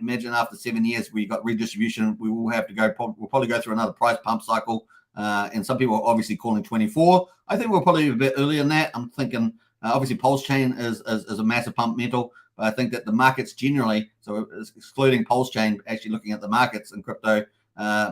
Imagine after 7 years we got redistribution. We will have to go. We'll probably go through another price pump cycle. And some people are obviously calling 24. I think we're probably a bit earlier than that. I'm thinking obviously Pulsechain is a massive pump metal. But I think that the markets generally, so excluding Pulsechain, actually looking at the markets in crypto,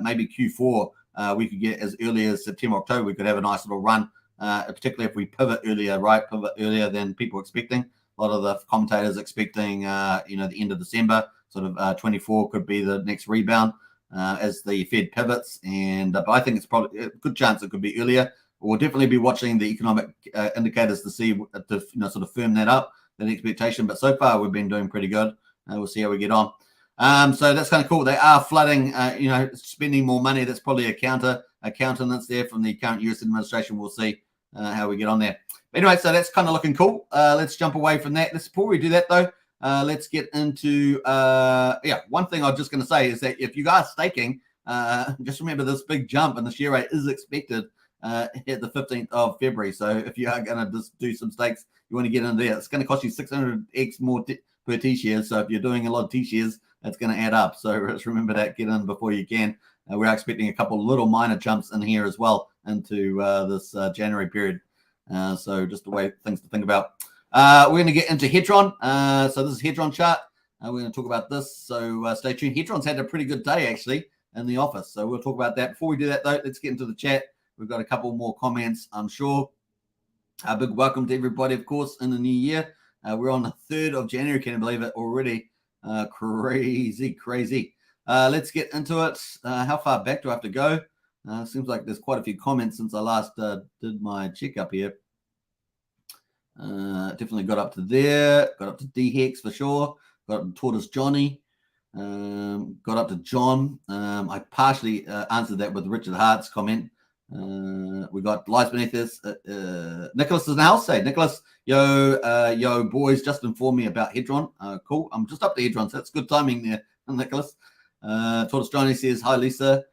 maybe Q4, we could get as early as September, October, we could have a nice little run, particularly if we pivot earlier, right? Pivot earlier than people expecting. A lot of the commentators expecting, the end of December, sort of 24 could be the next rebound as the Fed pivots. But I think it's probably a good chance it could be earlier. We'll definitely be watching the economic indicators to see, sort of firm that up, that expectation. But so far, we've been doing pretty good. We'll see how we get on. So that's kind of cool. They are flooding, spending more money. That's probably a countenance there from the current U.S. administration. We'll see how we get on there. But anyway, so that's kind of looking cool. Let's jump away from that. Before we do that, though, let's get into, one thing I was just going to say is that if you are staking, just remember this big jump and the share rate is expected at the 15th of February. So if you are going to just do some stakes, you want to get in there. It's going to cost you 600x more per T-share. So if you're doing a lot of T-shares, it's going to add up. So just remember that, get in before you can. We're expecting a couple little minor jumps in here as well into this January period. So just the way things to think about. We're going to get into Hedron. So this is Hedron chart. We're going to talk about this. So stay tuned. Hedron's had a pretty good day actually in the office. So we'll talk about that. Before we do that though, let's get into the chat. We've got a couple more comments, I'm sure. A big welcome to everybody, of course, in the new year. We're on the 3rd of January. Can you believe it already? Crazy. Let's get into it. How far back do I have to go? Seems like there's quite a few comments since I last did my checkup here. Definitely got up to there. Got up to D-Hex for sure. Got up to Tortoise Johnny. Got up to John. I partially answered that with Richard Hart's comment. We got lies beneath this. Nicholas is in the house. Hey, Nicholas, yo, boys, just informed me about Hedron. Cool. I'm just up to Hedron, so that's good timing there, Nicholas. Tortoise Johnny says, hi, Lisa.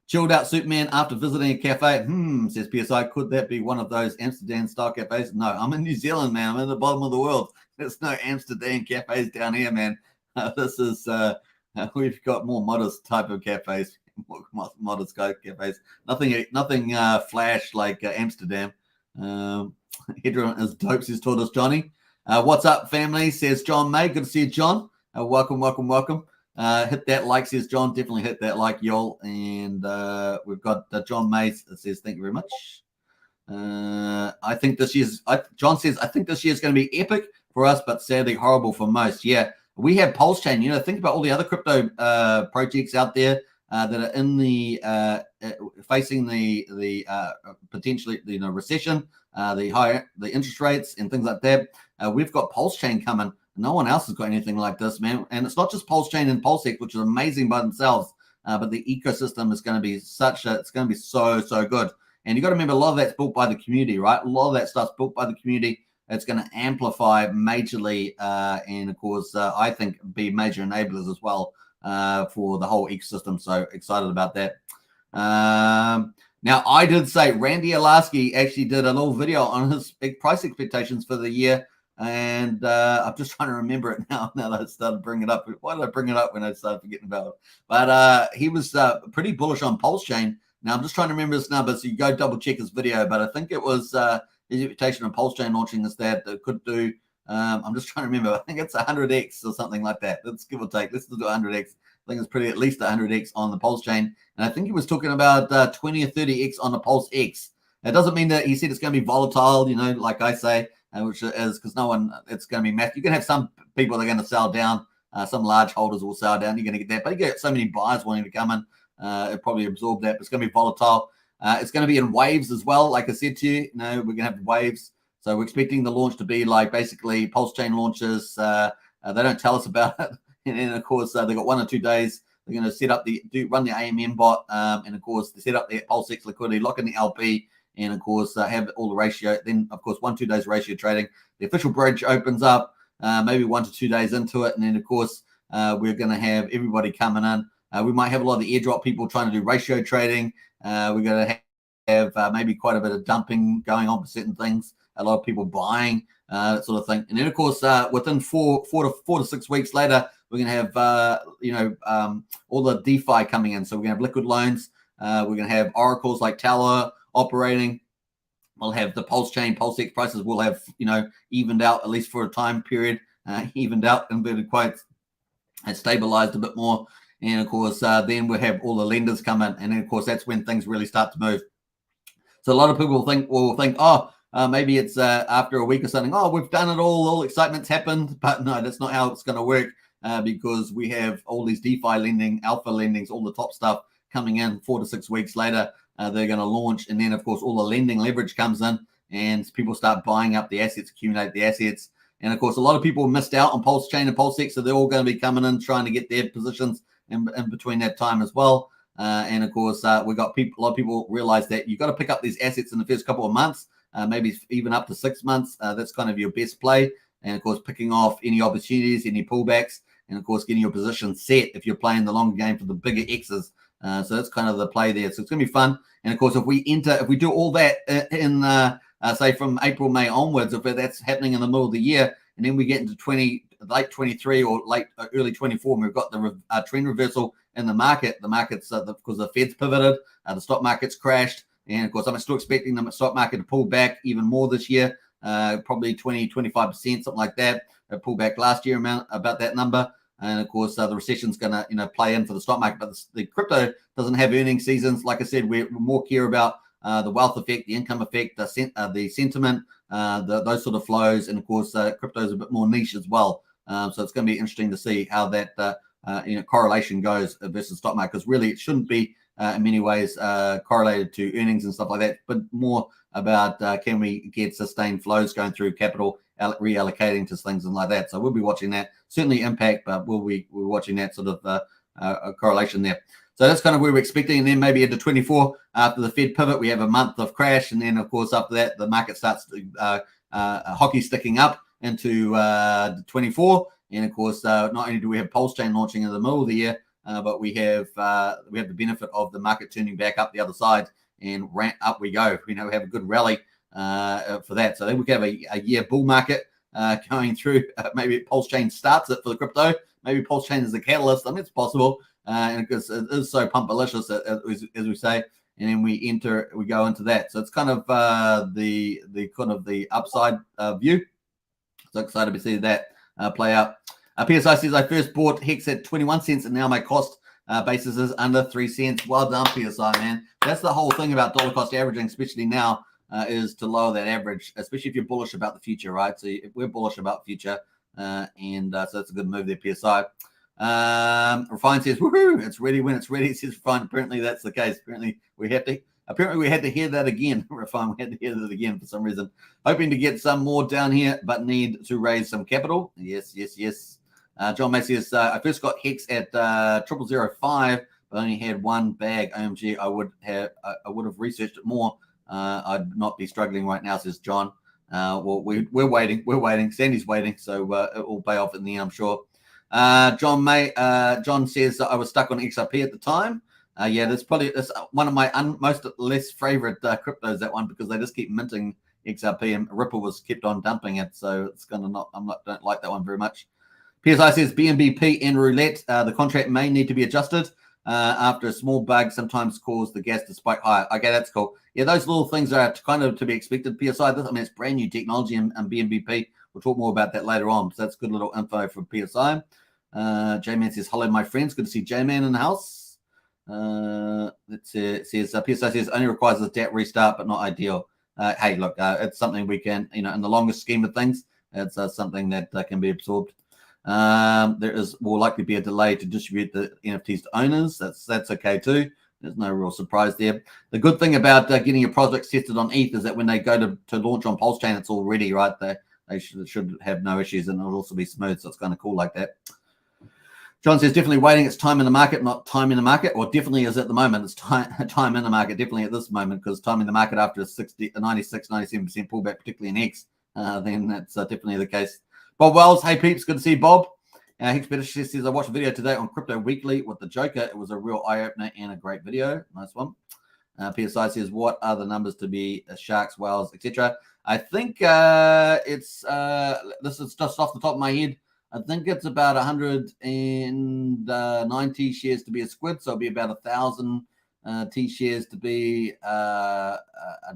Chilled out Superman after visiting a cafe. Says PSI, could that be one of those Amsterdam style cafes? No, I'm in New Zealand, man. I'm in the bottom of the world. There's no Amsterdam cafes down here, man. This is we've got more modest type of cafes, more modest cafes. Nothing flash like Amsterdam. Hedron is dope, says Tortoise Johnny. What's up, family? Says John May. Good to see you, John. Welcome. Hit that like, says John. Definitely hit that like, y'all. And we've got John May says, thank you very much. I think this year's, John says, I think this year's going to be epic for us, but sadly horrible for most. Yeah, we have Pulsechain. Think about all the other crypto projects out there that are in the facing the potentially recession, the interest rates and things like that. We've got Pulsechain coming. No one else has got anything like this, man. And it's not just Pulsechain and Pulsex, which is amazing by themselves, but the ecosystem is going to be it's going to be so good. And you got to remember, a lot of that's built by the community, right? A lot of that stuff's built by the community. It's going to amplify majorly, and of course, I think be major enablers as well for the whole ecosystem. So excited about that. Now, I did say Randy Alasky actually did a little video on his price expectations for the year. And I'm just trying to remember it now that I started bringing it up. Why did I bring it up when I started forgetting about it? But he was pretty bullish on Pulsechain. Now, I'm just trying to remember his number, so you go double check his video. But I think it was his expectation of Pulsechain launching this that could do. I'm just trying to remember. I think it's 100x or something like that. Let's give or take. Let's do 100x. I think it's pretty at least 100x on the Pulsechain. And I think he was talking about 20 or 30x on the Pulse X. It doesn't mean that he said it's going to be volatile, like I say. Which is because it's going to be massive. You can have some people that are going to sell down, some large holders will sell down. You're going to get that, but you get so many buyers wanting to come in, it probably absorb that. But it's going to be volatile. It's going to be in waves as well. Like I said to you, we're going to have waves. So we're expecting the launch to be like basically Pulsechain launches. They don't tell us about it, and then of course they've got 1 or 2 days. They're going to set up run the AMM bot, and of course they set up the PulseX liquidity, lock in the LP. And of course, have all the ratio. Then, of course, 1-2 days ratio trading. The official bridge opens up maybe 1 to 2 days into it. And then, of course, we're going to have everybody coming in. We might have a lot of the airdrop people trying to do ratio trading. We're going to have maybe quite a bit of dumping going on for certain things. A lot of people buying, that sort of thing. And then, of course, within 4 to 6 weeks later, we're going to have, all the DeFi coming in. So we're going to have liquid loans. We're going to have oracles like Tower operating. We'll have the Pulsechain, Pulsex prices will have, evened out, at least for a time period, evened out, inverted quotes, and stabilized a bit more. And of course, then we'll have all the lenders come in. And then, of course, that's when things really start to move. So a lot of people will think, maybe it's after a week or something. Oh, we've done it all excitement's happened. But no, that's not how it's going to work, because we have all these DeFi lending, alpha lendings, all the top stuff coming in 4 to 6 weeks later. They're going to launch, and then of course all the lending leverage comes in, and people start buying up the assets, accumulate the assets. And of course, a lot of people missed out on Pulsechain and Pulsex, so they're all going to be coming in trying to get their positions in between that time as well. And of course, we got a lot of people realize that you've got to pick up these assets in the first couple of months, maybe even up to 6 months. That's kind of your best play. And of course, picking off any opportunities, any pullbacks, and of course, getting your position set if you're playing the longer game for the bigger X's. So that's kind of the play there. So it's going to be fun. And of course, if we do all that in say from April, May onwards, if that's happening in the middle of the year, and then we get into late 23 or early 24, and we've got the trend reversal in the market. The market's because the Fed's pivoted, the stock market's crashed, and of course I'm still expecting the stock market to pull back even more this year, probably 20-25%, something like that. It pulled back last year about that number. And of course, the recession's going to, play in for the stock market. But the crypto doesn't have earnings seasons. Like I said, we're more care about the wealth effect, the income effect, the sentiment, those sort of flows. And of course, crypto is a bit more niche as well. So it's going to be interesting to see how that correlation goes versus stock market. Because really, it shouldn't be in many ways correlated to earnings and stuff like that, but more about can we get sustained flows going through capital reallocating to things and like that. So we'll be watching that. Certainly impact, but we're watching that sort of correlation there. So that's kind of where we're expecting. And then maybe into 24, after the Fed pivot, we have a month of crash. And then, of course, after that, the market starts hockey sticking up into 24. And, of course, not only do we have Pulsechain launching in the middle of the year, but we have the benefit of the market turning back up the other side, and up we go. We have a good rally for that. So then we have a year bull market going through. Maybe Pulsechain starts it for the crypto. Maybe Pulsechain is the catalyst. I mean, it's possible, and because it is so pumpalicious, as we say. And then we go into that. So it's kind of the upside view. So excited to see that play out. PSI says I first bought Hex at 21 cents, and now my cost basis is under 3 cents. Well done, PSI, man. That's the whole thing about dollar cost averaging, especially now, is to lower that average, especially if you're bullish about the future, right? So if we're bullish about the future, so that's a good move there, PSI. Refine says, woohoo, it's ready when it's ready. It says Refine. Apparently that's the case. Apparently we had to hear that again. Refine, we had to hear that again for some reason. Hoping to get some more down here, but need to raise some capital. Yes. John Macy says, I first got Hex at 0005, but only had one bag. OMG, I would have researched it more. I'd not be struggling right now, says John. Well, we're waiting. Sandy's waiting, so it will pay off in the end, I'm sure. John says I was stuck on XRP at the time. Yeah, that's one of my most less favorite cryptos, that one, because they just keep minting XRP, and Ripple was kept on dumping it, so it's don't like that one very much. PSI says BNBP and roulette, the contract may need to be adjusted after a small bug sometimes cause the gas to spike higher. Okay, that's cool. Yeah, those little things are kind of to be expected. PSI, it's brand new technology and BNBP. We'll talk more about that later on. So that's good little info from PSI. J-Man says, hello, my friends. Good to see J-Man in the house. It says PSI says only requires a debt restart, but not ideal. Hey, look, it's something we can, in the longest scheme of things, it's something that can be absorbed. There will likely be a delay to distribute the NFTs to owners. That's okay too. There's no real surprise there. The good thing about getting your projects tested on ETH is that when they go to launch on Pulsechain, it's all ready, right? They should have no issues, and it'll also be smooth. So it's kind of cool like that. John says definitely waiting. It's time in the market, not time in the market. Well, definitely is at the moment. It's time in the market, definitely at this moment, because time in the market after a 96, 97% pullback, particularly in X, then that's definitely the case. Bob Wells, hey peeps, good to see you, Bob. Hex Better says, I watched a video today on Crypto Weekly with the Joker. It was a real eye-opener and a great video. Nice one. PSI says, what are the numbers to be sharks, whales, etc.? I think this is just off the top of my head. I think it's about 190 shares to be a squid, so it'll be about 1,000 T shares to be a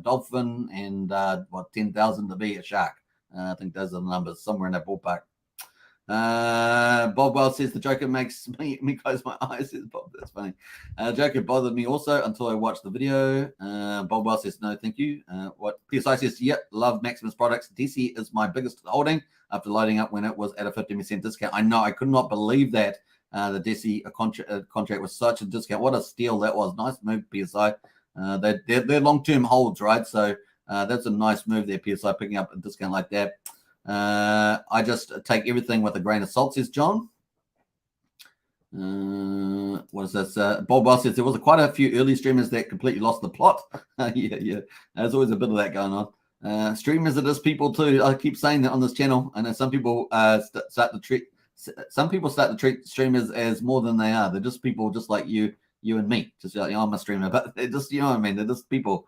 dolphin, and 10,000 to be a shark. I think those are the numbers, somewhere in that ballpark. Bob Wells says the Joker makes me close my eyes. Says Bob, that's funny. Joker bothered me also until I watched the video. Bob Wells says no, thank you. What PSI says, yep, love Maximus products. DC is my biggest holding after loading up when it was at a 15% discount. I know, I could not believe that the DC contract was such a discount. What a steal that was. Nice move, PSI. They're long-term holds, right? So that's a nice move there, PSI, picking up a discount like that. I just take everything with a grain of salt, says John. What is this? Bob Wells says there was quite a few early streamers that completely lost the plot. Yeah. There's always a bit of that going on. Streamers are just people too. I keep saying that on this channel. I know some people start to treat streamers as more than they are. They're just people just like you you and me. Just I'm a streamer, but they're just, you know what I mean? They're just people.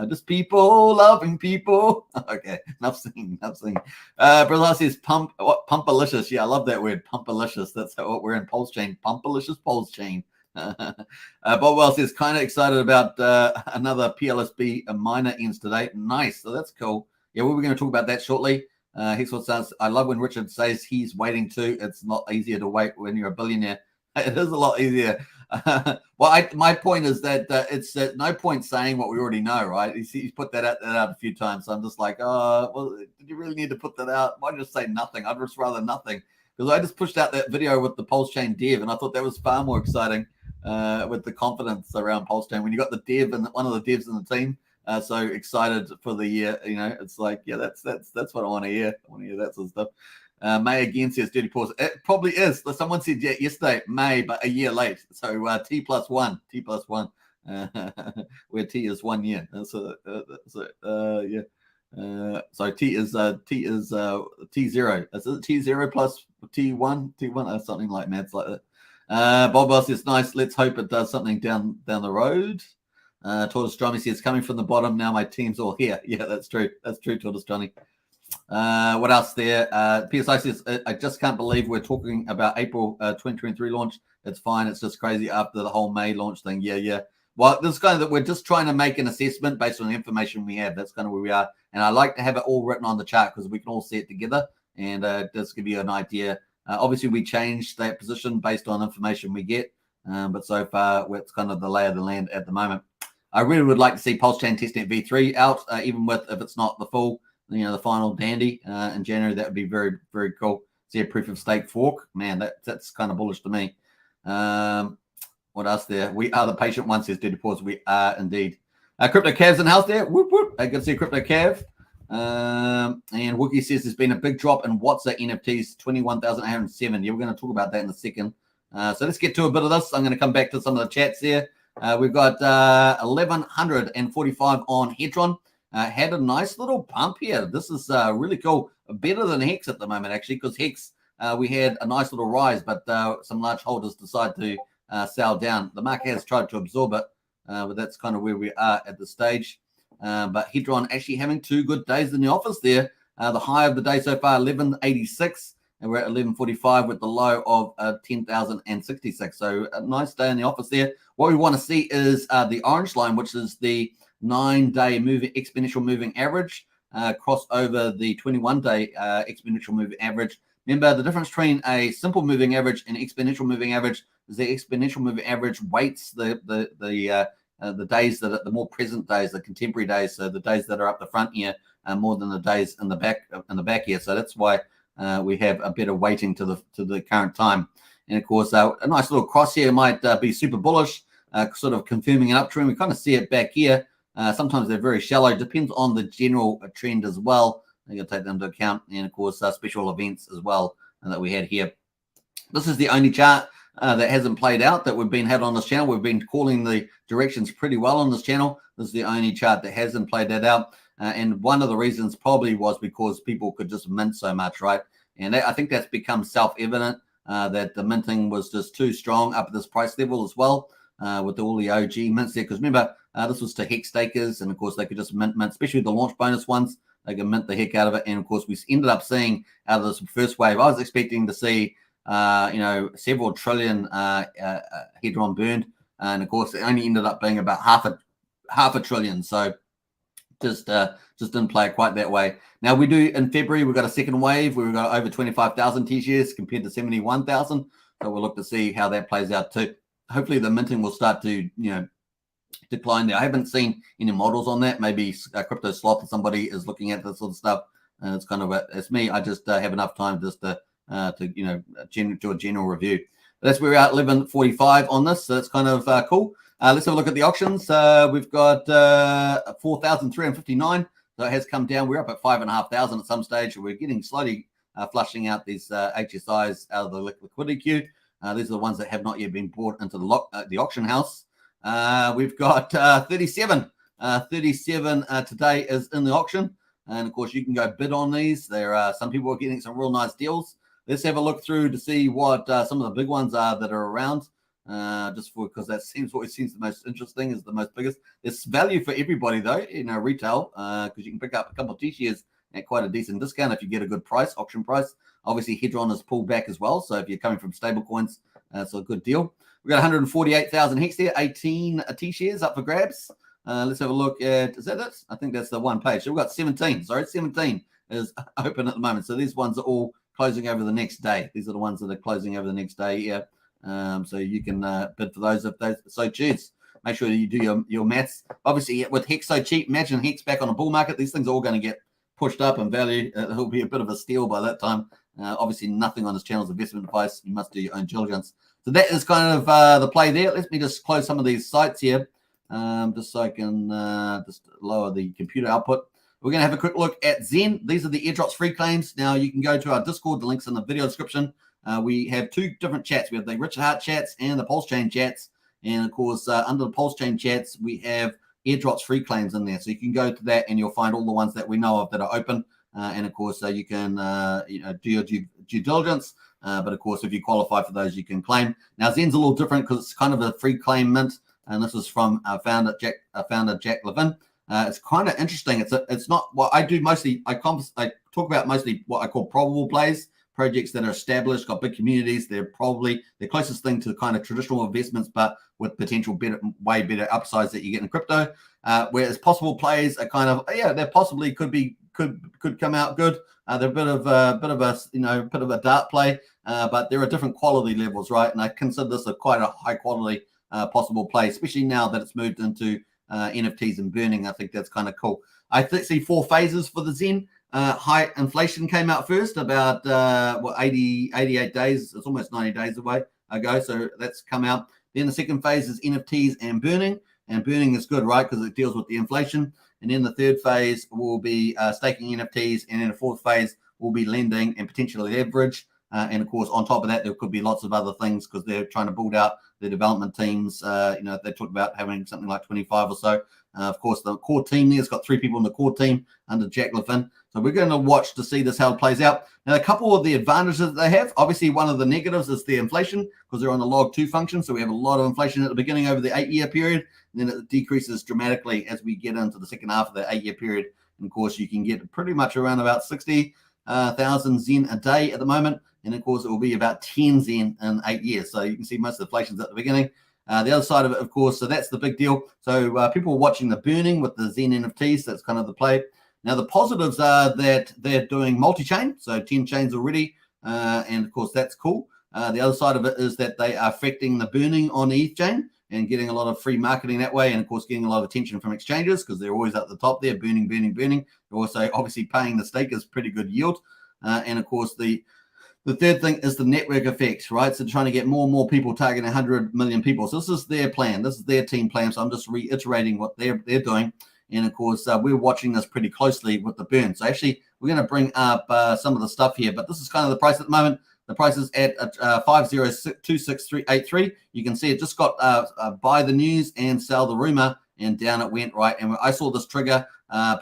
Just people loving people. Okay, enough singing. Brazil says pumpalicious. Yeah, I love that word, pumpalicious. That's what we're in Pulsechain. Pumpalicious Pulsechain. Bob Wells says kind of excited about another PLSB miner ends today. Nice, so that's cool. Yeah, we're going to talk about that shortly. Here's what says, I love when Richard says he's waiting too. It's not easier to wait when you're a billionaire. It is a lot easier. My point is that it's no point saying what we already know, right? He's put that out a few times. So I'm just like, oh, well, did you really need to put that out? Why just say nothing? I'd just rather nothing. Because I just pushed out that video with the Pulsechain dev, and I thought that was far more exciting with the confidence around Pulsechain. When you got the dev and one of the devs in the team, so excited for the year, it's like, yeah, that's what I want to hear. I want to hear that sort of stuff. May again says dirty pause. It probably is. Someone said yesterday May, but a year late. So T+1, where T is 1 year. So T is T0. Is it T0 plus T1, something like maths like that. Bob Boss says nice. Let's hope it does something down the road. Tortoise Johnny says coming from the bottom. Now my team's all here. Yeah, that's true. Tortoise Johnny. What else there? PSI says, I just can't believe we're talking about April 2023 launch. It's fine. It's just crazy after the whole May launch thing. Yeah. Well, this is kind of that we're just trying to make an assessment based on the information we have. That's kind of where we are. And I like to have it all written on the chart because we can all see it together and just give you an idea. Obviously, we change that position based on information we get. But so far, it's kind of the lay of the land at the moment. I really would like to see Pulsechain testnet V3 out, even if it's not the full, the final dandy in January. That would be very, very cool. See a proof of stake fork. Man, that's kind of bullish to me. What else there? We are the patient one, says Dirty Pause. We are indeed. Crypto Cav's in the house there. Whoop, whoop. Good to see Crypto Cav. And Wookie says there's been a big drop in WhatsApp NFTs, 21,807. Yeah, we're going to talk about that in a second. So let's get to a bit of this. I'm going to come back to some of the chats here. We've got 1,145 on Hedron. Had a nice little pump here. This is really cool. Better than Hex at the moment, actually, because Hex, we had a nice little rise, but some large holders decide to sell down. The market has tried to absorb it, but that's kind of where we are at this stage. But Hedron actually having 2 good days in the office there. The high of the day so far, 1186, and we're at 1145 with the low of 10,066. So a nice day in the office there. What we want to see is the orange line, which is the 9-day exponential moving average, cross over the 21-day exponential moving average. Remember, the difference between a simple moving average and exponential moving average is the exponential moving average weights the days that are the more present days, the contemporary days, so the days that are up the front here more than the days in the back here. So that's why we have a better weighting to the current time. And of course, a nice little cross here might be super bullish, sort of confirming an uptrend. We kind of see it back here. Sometimes they're very shallow. Depends on the general trend as well. You got to take them into account, and of course, special events as well that we had here. This is the only chart that hasn't played out that we've had on this channel. We've been calling the directions pretty well on this channel. This is the only chart that hasn't played that out, and one of the reasons probably was because people could just mint so much, right? And I think that's become self-evident that the minting was just too strong up at this price level as well. With all the OG mints there, because remember, this was to Hex stakers, and of course they could just mint, especially the launch bonus ones. They can mint the heck out of it, and of course we ended up seeing out of this first wave. I was expecting to see, several trillion Hedron burned, and of course it only ended up being about half a trillion. So just didn't play it quite that way. Now we do in February. We've got a second wave where we've got over 25,000 T-shares compared to 71,000. So we'll look to see how that plays out too. Hopefully the minting will start to, decline there. I haven't seen any models on that. Maybe Crypto Sloth or somebody is looking at this sort of stuff. And it's kind of, it's me. I just have enough time just to do a general review. But that's where we're at, 11:45 on this. So that's kind of cool. Let's have a look at the auctions. We've got 4,359. So it has come down. We're up at 5,500 at some stage. We're getting slowly flushing out these HSIs out of the liquidity queue. These are the ones that have not yet been brought into the auction house. We've got 37. 37 today is in the auction. And, of course, you can go bid on these. There are some people are getting some real nice deals. Let's have a look through to see what some of the big ones are that are around. just because that always seems the most interesting, is the most biggest. There's value for everybody though in retail, because you can pick up a couple of T-shares at quite a decent discount if you get a good price, auction price. Obviously, Hedron has pulled back as well, so if you're coming from stable coins, it's a good deal. We've got 148,000 Hex there, 18 T-shares up for grabs. Let's have a look at, is that it? I think that's the one page. So we've got 17 is open at the moment. So these ones are all closing over the next day. These are the ones that are closing over the next day here. So you can bid for those if they so choose. Make sure you do your maths. Obviously, with Hex so cheap, imagine Hex back on a bull market. These things are all going to get pushed up in value. It'll be a bit of a steal by that time. Obviously, nothing on this channel is investment advice. You must do your own diligence. So that is kind of the play there. Let me just close some of these sites here, just so I can just lower the computer output. We're going to have a quick look at Zen. These are the airdrops free claims. Now, you can go to our Discord. The link's in the video description. We have two different chats. We have the Richard Hart chats and the Pulsechain chats. And, of course, under the Pulsechain chats, we have airdrops free claims in there. So you can go to that and you'll find all the ones that we know of that are open. And, of course, you can do your due diligence. But, of course, if you qualify for those, you can claim. Now, Zen's a little different because it's kind of a free claim mint. And this is from our founder, Jack Levin. It's kind of interesting. It's not what I do mostly. I talk about mostly what I call probable plays, projects that are established, got big communities. They're probably the closest thing to kind of traditional investments, but with potential way better upsides that you get in crypto. Whereas possible plays are kind of, they possibly could come out good. They're a bit of a dart play, but there are different quality levels, right? And I consider this quite a high quality possible play, especially now that it's moved into NFTs and burning. I think that's kind of cool. I see 4 phases for the Zen. High inflation came out first about 88 days. It's almost 90 days ago. So that's come out. Then the second phase is NFTs and burning. And burning is good, right? Because it deals with the inflation. And then the third phase will be staking NFTs. And then the fourth phase will be lending and potentially leverage. And of course, on top of that, there could be lots of other things because they're trying to build out the development teams. They talk about having something like 25 or so. Of course, the core team there's got 3 people in the core team under Jack Levin. So we're going to watch to see how it plays out. Now, a couple of the advantages that they have, obviously one of the negatives is the inflation because they're on the log 2 function. So we have a lot of inflation at the beginning over the 8-year period. And then it decreases dramatically as we get into the second half of the 8-year period. And of course, you can get pretty much around about 60,000 Zen a day at the moment. And of course, it will be about 10 Zen in 8 years. So you can see most of the inflation's at the beginning. The other side of it, of course, so that's the big deal. So people are watching the burning with the Zen NFTs. That's kind of the play. Now, the positives are that they're doing multi-chain, so 10 chains already. And, of course, that's cool. The other side of it is that they are affecting the burning on the ETH chain and getting a lot of free marketing that way. And, of course, getting a lot of attention from exchanges because they're always at the top there, burning. They're also obviously paying the stakers pretty good yield. And, of course, the third thing is the network effect, right? So trying to get more and more people, targeting 100 million people. So this is their plan. This is their team plan. So I'm just reiterating what they're doing. And, of course, we're watching this pretty closely with the burn. So actually, we're going to bring up some of the stuff here. But this is kind of the price at the moment. The price is at 502683. You can see it just got buy the news and sell the rumor. And down it went, right? And I saw this trigger.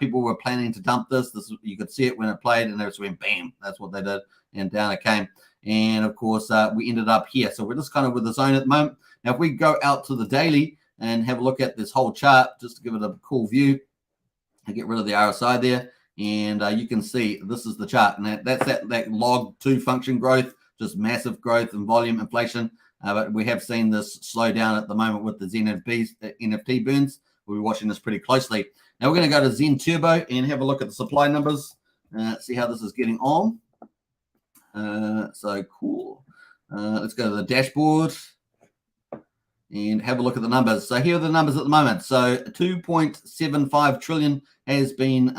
People were planning to dump this. You could see it when it played. And it just went bam. That's what they did. And down it came. And, of course, we ended up here. So we're just kind of with the zone at the moment. Now, if we go out to the daily and have a look at this whole chart, just to give it a cool view, and get rid of the RSI there. And you can see this is the chart. And that's that log 2 function growth, just massive growth and volume inflation. But we have seen this slow down at the moment with the Zen NFT burns. We'll be watching this pretty closely. Now, we're going to go to Zen Turbo and have a look at the supply numbers, see how this is getting on. So cool. Let's go to the dashboard and have a look at the numbers. So here are the numbers at the moment. So 2.75 trillion has been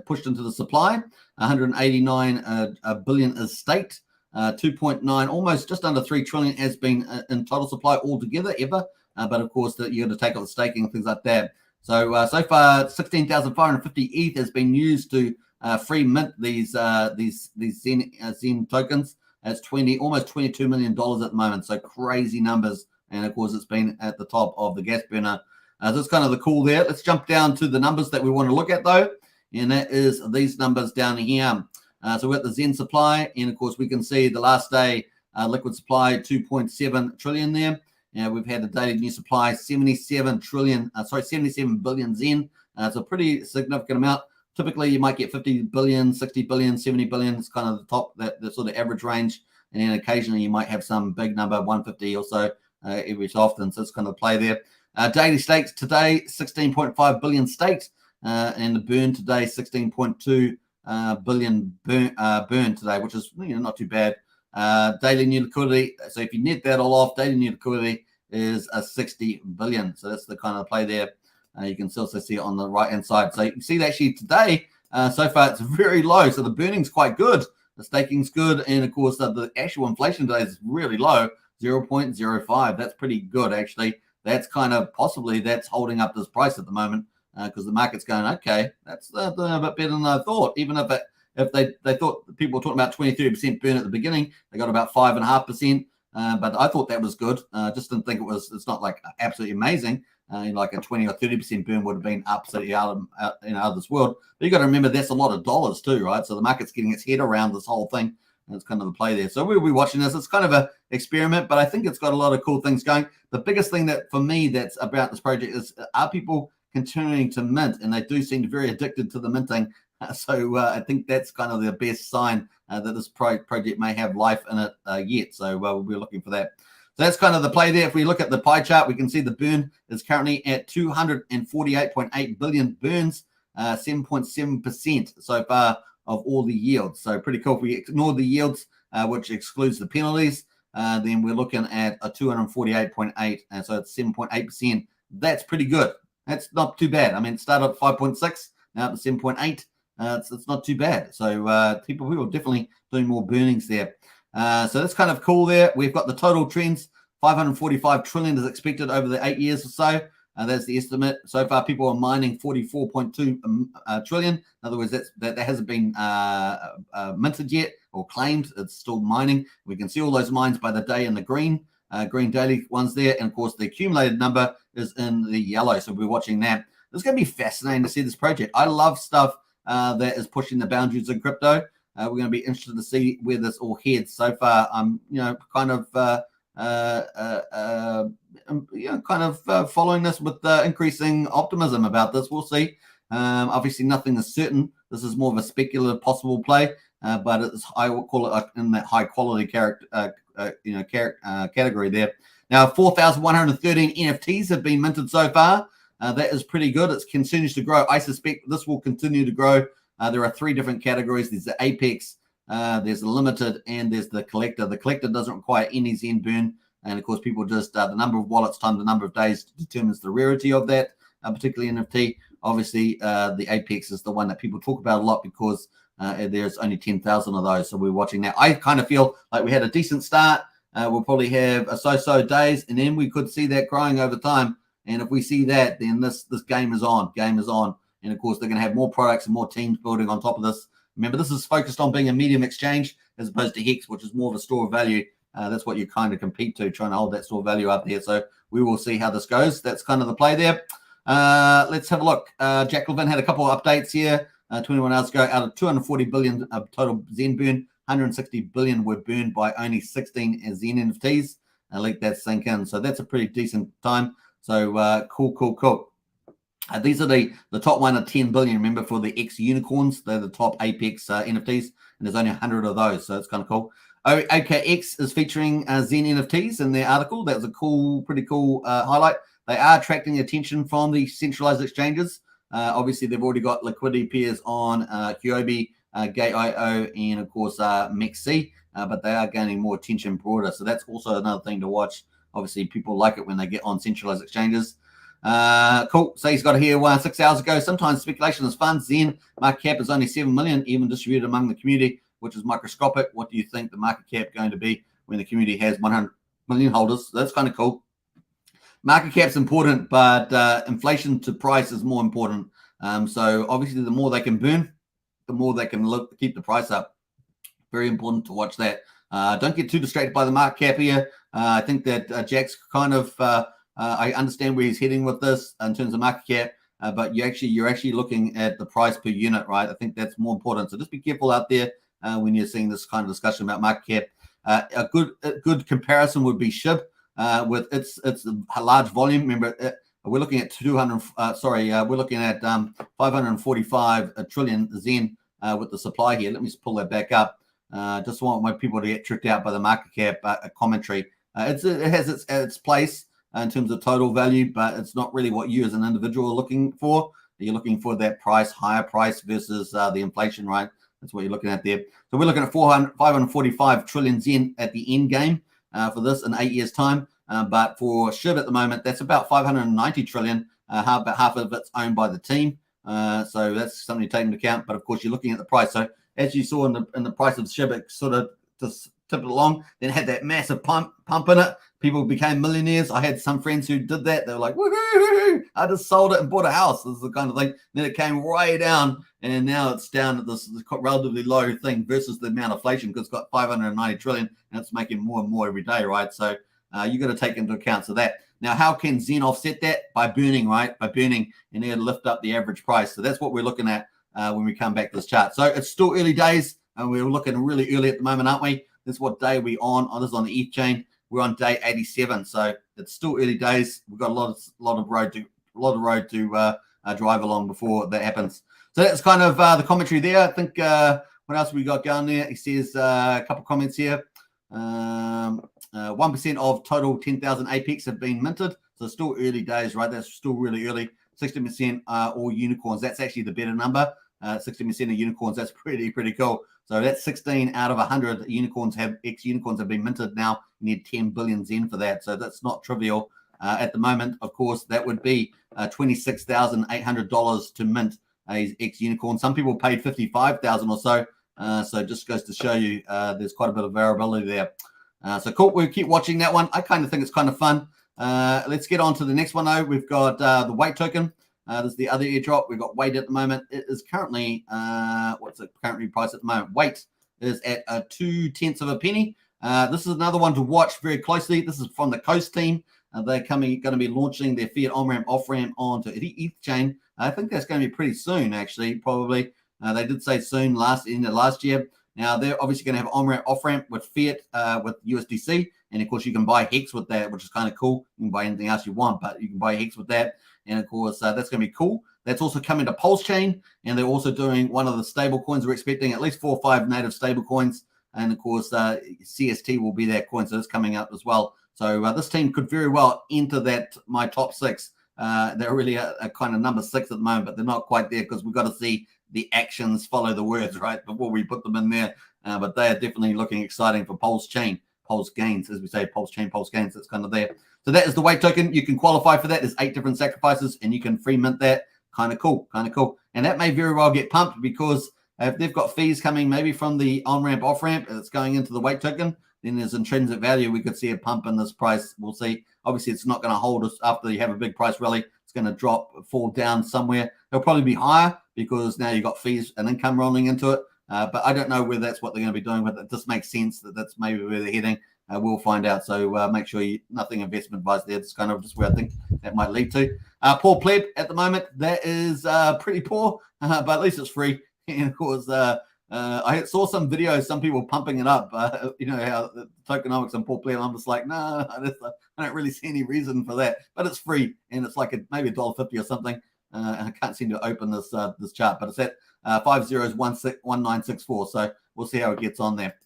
pushed into the supply. 189 billion is staked. 2.9, almost just under 3 trillion has been in total supply altogether ever. But of course, you got to take out the staking and things like that. So so far, 16,550 ETH has been used to free mint these Zen tokens. That's almost $22 million at the moment. So crazy numbers. And of course, it's been at the top of the gas burner. That's kind of the cool there. Let's jump down to the numbers that we want to look at, though. And that is these numbers down here. So we've got the Zen supply. And of course, we can see the last day liquid supply 2.7 trillion there. we've had a daily new supply 77 billion Zen. It's a pretty significant amount. Typically, you might get 50 billion, 60 billion, 70 billion. It's kind of the top, the sort of average range. And then occasionally you might have some big number, 150 or so every so often. So it's kind of play there. Daily stakes today, 16.5 billion staked. And the burn today, 16.2 billion burn today, which is not too bad. Daily new liquidity. So if you net that all off, daily new liquidity is 60 billion. So that's the kind of play there. You can also see it on the right hand side. So you can see that actually today, so far it's very low. So the burning's quite good. The staking's good. And of course, the actual inflation today is really low, 0.05. That's pretty good, actually. That's kind of possibly that's holding up this price at the moment because the market's going, okay, that's doing a bit better than I thought. Even if they thought people were talking about 23% burn at the beginning, they got about 5.5%. But I thought that was good. Just didn't think it's not like absolutely amazing. Like a 20 or 30% burn would have been absolutely out of this world. But you got to remember that's a lot of dollars too, right? So the market's getting its head around this whole thing. And it's kind of the play there. So we'll be watching this. It's kind of an experiment, but I think it's got a lot of cool things going. The biggest thing that for me that's about this project is are people continuing to mint? And they do seem to be very addicted to the minting. So I think that's kind of the best sign that this project may have life in it yet. So we'll be looking for that. So that's kind of the play there. If we look at the pie chart, we can see the burn is currently at 248.8 billion burns, 7.7% so far of all the yields. So pretty cool. If we ignore the yields, which excludes the penalties, then we're looking at a 248.8, and so it's 7.8%. That's pretty good. That's not too bad. I mean, it started at 5.6, now at 7.8. It's not too bad. So people are definitely doing more burnings there. So that's kind of cool there. We've got the total trends. 545 trillion is expected over the 8 years or so. That's the estimate. So far, people are mining 44.2 trillion. In other words, that hasn't been minted yet or claimed. It's still mining. We can see all those mines by the day in the green daily ones there. And of course, the accumulated number is in the yellow. So we're watching that. It's going to be fascinating to see this project. I love stuff that is pushing the boundaries in crypto. We're going to be interested to see where this all heads. So far, I'm kind of following this with increasing optimism about this. We'll see. Obviously, nothing is certain. This is more of a speculative possible play, but I will call it in that high quality category there. Now, 4,113 NFTs have been minted so far. That is pretty good. It continues to grow. I suspect this will continue to grow. There are 3 different categories. There's the Apex, there's the Limited, and there's the Collector. The Collector doesn't require any Zen burn. And, of course, people just the number of wallets times the number of days determines the rarity of that particular NFT. Obviously, the Apex is the one that people talk about a lot because there's only 10,000 of those. So we're watching that. I kind of feel like we had a decent start. We'll probably have a so-so days, and then we could see that growing over time. And if we see that, then this game is on. And, of course, they're going to have more products and more teams building on top of this. Remember, this is focused on being a medium exchange as opposed to Hex, which is more of a store of value. That's what you kind of compete to, trying to hold that store of value up there. So we will see how this goes. That's kind of the play there. Let's have a look. Jack Levin had a couple of updates here 21 hours ago. Out of 240 billion of total Zen burn, 160 billion were burned by only 16 Zen NFTs. Let that sink in. So that's a pretty decent time. So cool. These are the top one of 10 billion. Remember, for the X unicorns, they're the top Apex NFTs, and there's only 100 of those, so it's kind of cool. OKX is featuring Zen NFTs in their article. That was a pretty cool highlight. They are attracting attention from the centralized exchanges. Obviously, they've already got liquidity pairs on Huobi, Gate.io, and of course MEXC, but they are gaining more attention broader. So that's also another thing to watch. Obviously, people like it when they get on centralized exchanges. Cool. So he's got here 6 hours ago. Sometimes speculation is fun. Zen market cap is only 7 million, even distributed among the community, which is microscopic. What do you think the market cap going to be when the community has 100 million holders? So that's kind of cool. Market cap's important, but inflation to price is more important. So obviously, the more they can burn, the more they can look to keep the price up. Very important to watch that. Don't get too distracted by the market cap here. I think that Jack's kind of I understand where he's heading with this in terms of market cap, but you're actually looking at the price per unit, right? I think that's more important. So just be careful out there when you're seeing this kind of discussion about market cap. A good comparison would be SHIB. with its a large volume. Remember, we're looking at 545 trillion Zen with the supply here. Let me just pull that back up. Just want my people to get tricked out by the market cap commentary. It has its place in terms of total value, but it's not really what you as an individual are looking for. You're looking for that higher price versus the inflation, right? That's what you're looking at there. So we're looking at 545 trillion Zen at the end game for this in 8 years' time. But for SHIB at the moment, that's about 590 trillion. About half of it's owned by the team. So that's something to take into account. But of course, you're looking at the price. So as you saw in the price of SHIB, it sort of just tipped along, then had that massive pump in it. People became millionaires. I had some friends who did that. They were like, woohoo, I just sold it and bought a house. This is the kind of thing. Then it came way down, and now it's down at this relatively low thing versus the amount of inflation, because it's got 590 trillion, and it's making more and more every day, right? So you got to take into account that. Now, how can Zen offset that? By burning, right? By burning, and then lift up the average price. So that's what we're looking at when we come back to this chart. So it's still early days, and we're looking really early at the moment, aren't we? This is what day we on. Oh, this is on the ETH chain. We're on day 87, so it's still early days. We've got a lot of road to drive along before that happens. So that's kind of the commentary there. I think what else we got going there? He says a couple comments here. 1% of total 10,000 Apex have been minted, so still early days, right? That's still really early. 60% all unicorns. That's actually the better number. 60% of unicorns. That's pretty cool. So that's 16 out of 100 unicorns have been minted now. You need 10 billion Zen for that. So that's not trivial. At the moment, of course, that would be $26,800 to mint a X unicorn. Some people paid 55,000 or so. So it just goes to show you there's quite a bit of variability there. So cool. We'll keep watching that one. I kind of think it's kind of fun. Let's get on to the next one, though. We've got the weight token. This is the other airdrop. We've got weight at the moment. It is currently, what's it currently priced at the moment? Weight is at 0.2 of a penny. This is another one to watch very closely. This is from the Coast team. They're going to be launching their fiat on-ramp, off-ramp onto ETH chain. I think that's going to be pretty soon, actually, probably. They did say soon end of last year. Now, they're obviously going to have on-ramp, off-ramp with fiat, with USDC. And, of course, you can buy Hex with that, which is kind of cool. You can buy anything else you want, but you can buy Hex with that. And, of course, that's going to be cool. That's also coming to Pulsechain. And they're also doing one of the stable coins. We're expecting at least 4 or 5 native stable coins. And, of course, CST will be that coin. So it's coming up as well. So this team could very well enter my top 6. They're really a kind of number 6 at the moment, but they're not quite there because we've got to see the actions follow the words, right, before we put them in there. But they are definitely looking exciting for Pulsechain, Pulse Gains, as we say, Pulsechain, Pulse Gains. That's kind of there. So that is the weight token. You can qualify for that. There's 8 different sacrifices, and you can free mint that. Kind of cool. And that may very well get pumped because if they've got fees coming maybe from the on-ramp, off-ramp, it's going into the weight token, then there's intrinsic value. We could see a pump in this price. We'll see. Obviously, it's not going to hold us after you have a big price rally. It's going to fall down somewhere. It'll probably be higher because now you've got fees and income rolling into it. But I don't know whether that's what they're going to be doing, but it just makes sense that that's maybe where they're heading. We'll find out. So make sure nothing investment advice there. It's kind of just where I think that might lead to. Poor pleb at the moment. That is pretty poor, but at least it's free. And of course, I saw some videos, some people pumping it up. You know how the tokenomics and poor pleb. I'm just like, no, I don't really see any reason for that. But it's free, and it's like maybe $1.50 or something. And I can't seem to open this chart, but it's at 501964. So we'll see how it gets on there.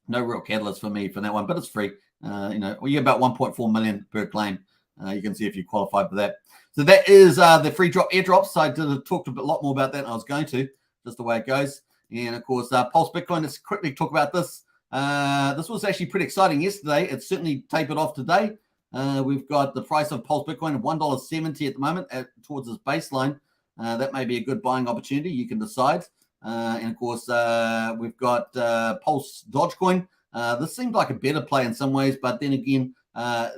No real catalyst for me for that one, but it's free. You get about 1.4 million per claim. You can see if you qualify for that. So that is the free airdrops. So I talked a lot more about that than I was going to, just the way it goes. And of course, Pulse Bitcoin. Let's quickly talk about this. This was actually pretty exciting yesterday. It's certainly tapered off today. We've got the price of Pulse Bitcoin of $1.70 at the moment towards this baseline. That may be a good buying opportunity. You can decide. And of course, we've got Pulse Dogecoin. This seemed like a better play in some ways, but then again,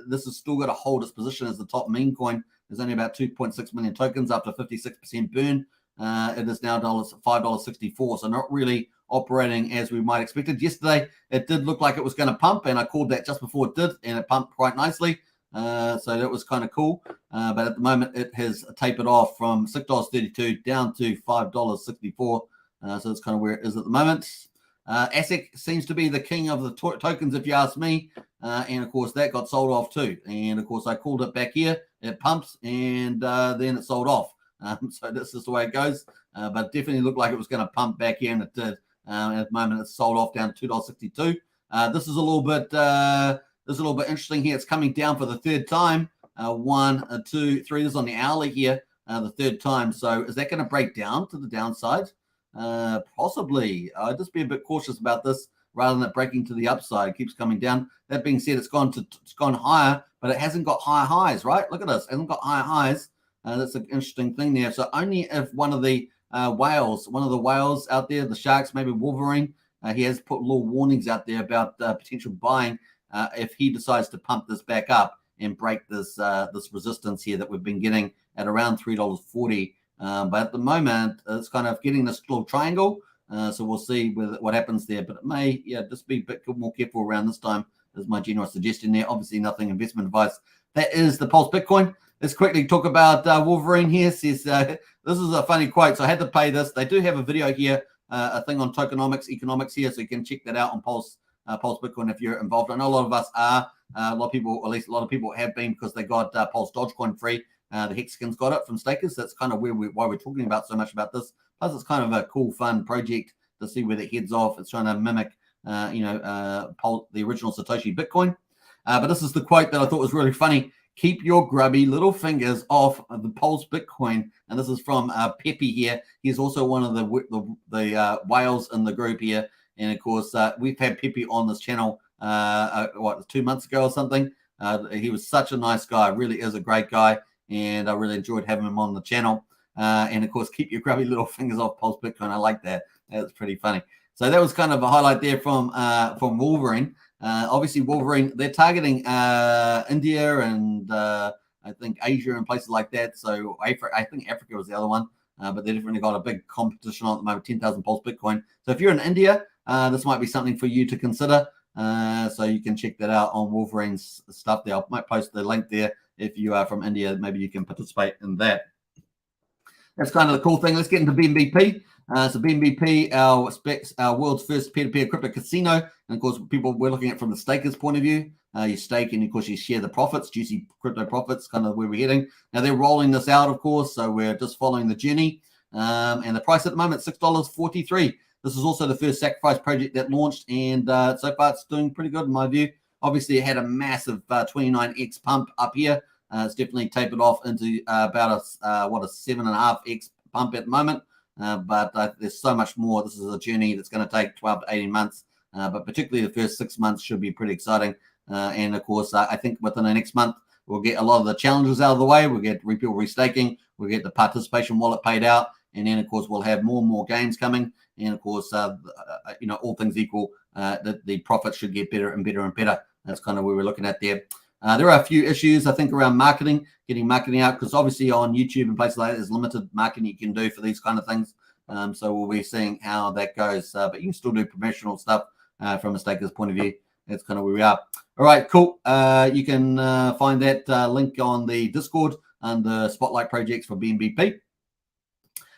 this has still got to hold its position as the top meme coin. There's only about 2.6 million tokens after 56% burn. It is now $5.64, so not really operating as we might expect it. Yesterday, it did look like it was going to pump, and I called that just before it did, and it pumped quite nicely. So that was kind of cool. But at the moment, it has tapered off from $6.32 down to $5.64. So that's kind of where it is at the moment. ASIC seems to be the king of the tokens, if you ask me. And of course, that got sold off too. And of course, I called it back here. It pumps, and then it sold off. So this is the way it goes. But it definitely looked like it was going to pump back here, and it did. At the moment, it's sold off down to $2.62. This is a little bit. This is a little bit interesting here. It's coming down for the third time. 1, 2, 3. This is on the hourly here. The third time. So is that going to break down to the downside? Possibly. Just be a bit cautious about this rather than it breaking to the upside. It keeps coming down. That being said, it's gone higher, but it hasn't got higher highs, right? Look at this. It hasn't got higher highs. That's an interesting thing there. So only if one of the whales out there, the sharks, maybe Wolverine, he has put little warnings out there about potential buying if he decides to pump this back up and break this resistance here that we've been getting at around $3.40. But at the moment, it's kind of getting this little triangle. So we'll see what happens there. But it may, just be a bit more careful around this time, is my general suggestion there. Obviously, nothing investment advice. That is the Pulse Bitcoin. Let's quickly talk about Wolverine here. Says, this is a funny quote, so I had to play this. They do have a video here, a thing on tokenomics, economics here, so you can check that out on Pulse Bitcoin if you're involved. I know a lot of us are. A lot of people, at least a lot of people have been, because they got Pulse Dogecoin free. The Hexicans got it from stakers. That's kind of why we're talking about so much about this. Plus, it's kind of a cool, fun project to see where it heads off. It's trying to mimic, the original Satoshi Bitcoin. But this is the quote that I thought was really funny. Keep your grubby little fingers off the Pulse Bitcoin. And this is from Pepe here. He's also one of the whales in the group here. And of course, we've had Pepe on this channel, 2 months ago or something. He was such a nice guy. Really is a great guy. And I really enjoyed having him on the channel. And of course, keep your grubby little fingers off Pulse Bitcoin. I like that. That's pretty funny. So that was kind of a highlight there from Wolverine. Obviously, Wolverine, they're targeting India and I think Asia and places like that. So I think Africa was the other one. But they definitely got a big competition on at the moment, 10,000 Pulse Bitcoin. So if you're in India, this might be something for you to consider. So you can check that out on Wolverine's stuff there. I might post the link there. If you are from India, maybe you can participate in that. That's kind of the cool thing. Let's get into BNBP. So BNBP, our world's first peer-to-peer crypto casino. And of course, we're looking at from the staker's point of view. You stake and of course you share the profits, juicy crypto profits, kind of where we're heading. Now they're rolling this out, of course, so we're just following the journey. And the price at the moment, $6.43. This is also the first Sacrifice project that launched, and so far it's doing pretty good in my view. Obviously, it had a massive 29x pump up here. It's definitely tapered off into about a 7.5x pump at the moment. But there's so much more. This is a journey that's going to take 12 to 18 months. But particularly the first 6 months should be pretty exciting. And of course, I think within the next month, we'll get a lot of the challenges out of the way. We'll get people restaking. We'll get the participation wallet paid out. And then, of course, we'll have more and more games coming. And, of course, all things equal, the profits should get better and better and better. That's kind of where we're looking at there. There are a few issues, I think, around marketing, getting marketing out, because obviously on YouTube and places like that, there's limited marketing you can do for these kind of things. So we'll be seeing how that goes. But you can still do promotional stuff from a staker's point of view. That's kind of where we are. All right, cool. You can find that link on the Discord under Spotlight Projects for BNBP.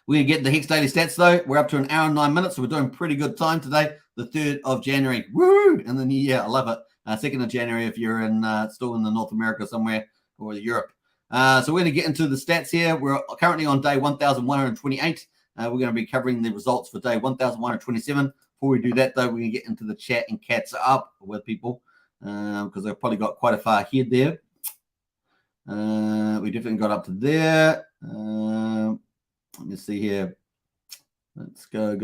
We're going to get the Hex Daily Stats, though. We're up to 1 hour and 9 minutes, so we're doing pretty good time today, the 3rd of January. Woo! In the new year. I love it. 2nd of January if you're still in the North America somewhere, or Europe. So we're going to get into the stats here. We're currently on day 1,128. We're going to be covering the results for day 1,127. Before we do that, though, we're going to get into the chat and catch up with people because I've probably got quite a far ahead there. We definitely got up to there. Let me see here. Let's go.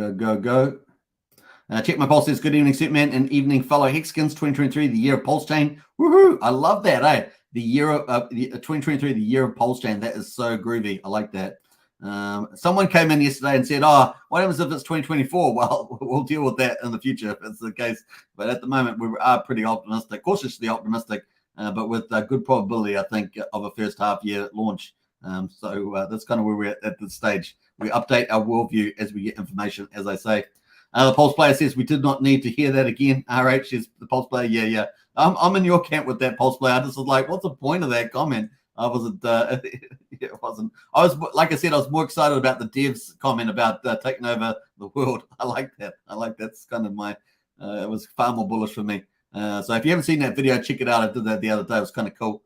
Check my pulse says, good evening, Superman, and evening, fellow Hexicans. 2023, the year of Pulsechain. Woohoo! I love that, eh? The year of 2023, the year of Pulsechain. That is so groovy. I like that. Someone came in yesterday and said, what happens if it's 2024? Well, we'll deal with that in the future if it's the case. But at the moment, we are pretty optimistic, cautiously optimistic, but with a good probability, I think, of a first half year launch. So that's kind of where we're at this stage. We update our worldview as we get information, as I say. The Pulse player says we did not need to hear that again. RH is the Pulse player. Yeah. I'm in your camp with that, Pulse player. I just was like, what's the point of that comment? I wasn't. It wasn't. I was, like I said, I was more excited about the devs comment about taking over the world. I like that. That's kind of my. It was far more bullish for me. So if you haven't seen that video, check it out. I did that the other day. It was kind of cool.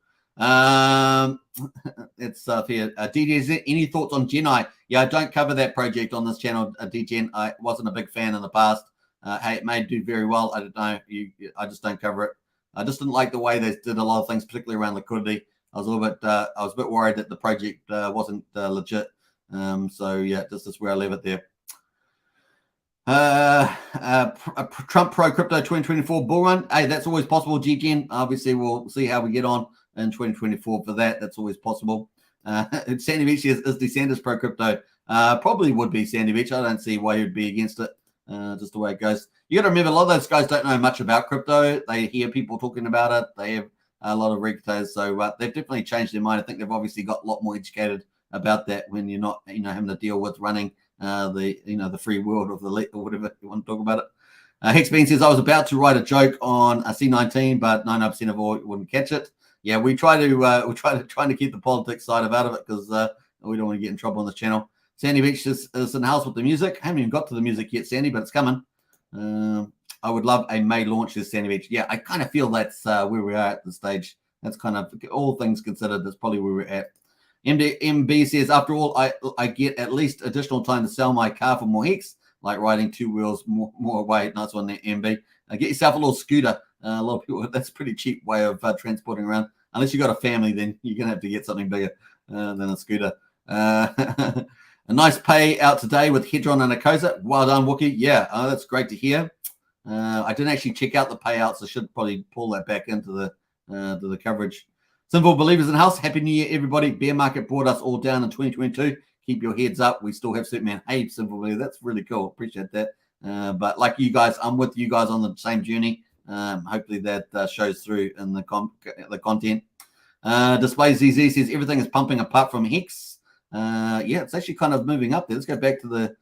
It's here. DD, any thoughts on Geni? Yeah, I don't cover that project on this channel. DGen, I wasn't a big fan in the past. Hey, it may do very well. I don't know. I just don't cover it. I just didn't like the way they did a lot of things, particularly around liquidity. I was a bit worried that the project wasn't legit. So yeah, this is where I leave it there. Trump pro crypto 2024 bull run. Hey, that's always possible. GGN. Obviously, we'll see how we get on in 2024 for that. That's always possible. Sandy Beach is DeSantis pro crypto. Probably would be Sandy Beach. I don't see why you'd be against it. Just the way it goes. You got to remember, a lot of those guys don't know much about crypto. They hear people talking about it. They have a lot of regulators, so they've definitely changed their mind. I think they've obviously got a lot more educated about that when you're not, having to deal with running the free world of the elite or whatever you want to talk about it. Hex Bean says, I was about to write a joke on a C19, but 99% of all wouldn't catch it. Yeah, we try to keep the politics side out of it because we don't want to get in trouble on this channel. Sandy Beach is in the house with the music. I haven't even got to the music yet, Sandy, but it's coming. I would love a May launch as Sandy Beach. Yeah, I kind of feel that's where we are at this stage. That's kind of, all things considered, that's probably where we're at. MB says, after all, I get at least additional time to sell my car for more Hex, like riding 2 wheels more weight. Nice one there, MB. Get yourself a little scooter. A lot of people, that's a pretty cheap way of transporting around. Unless you've got a family, then you're going to have to get something bigger than a scooter. A nice payout today with Hedron and Akosa. Well done, Wookie. Yeah, that's great to hear. I didn't actually check out the payouts. I should probably pull that back into the coverage. Simple believers in the house. Happy New Year, everybody. Bear market brought us all down in 2022. Keep your heads up. We still have Superman. Hey, Simple Believer. That's really cool. Appreciate that. But like you guys, I'm with you guys on the same journey. Hopefully that shows through in the content. Display ZZ says everything is pumping apart from Hex. Yeah, it's actually kind of moving up there. Let's go back to the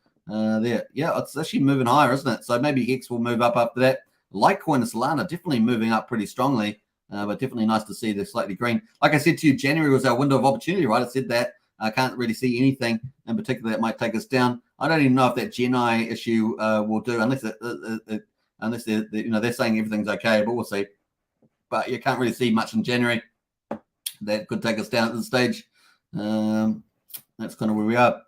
there. Yeah, it's actually moving higher, isn't it? So maybe Hex will move up after that. Litecoin and Solana definitely moving up pretty strongly, but definitely nice to see they're slightly green. Like I said to you, January was our window of opportunity, right? I said that. I can't really see anything in particular that might take us down. I don't even know if that Geni issue will do, unless they're saying everything's okay, but we'll see. But you can't really see much in January that could take us down at this stage. That's kind of where we are.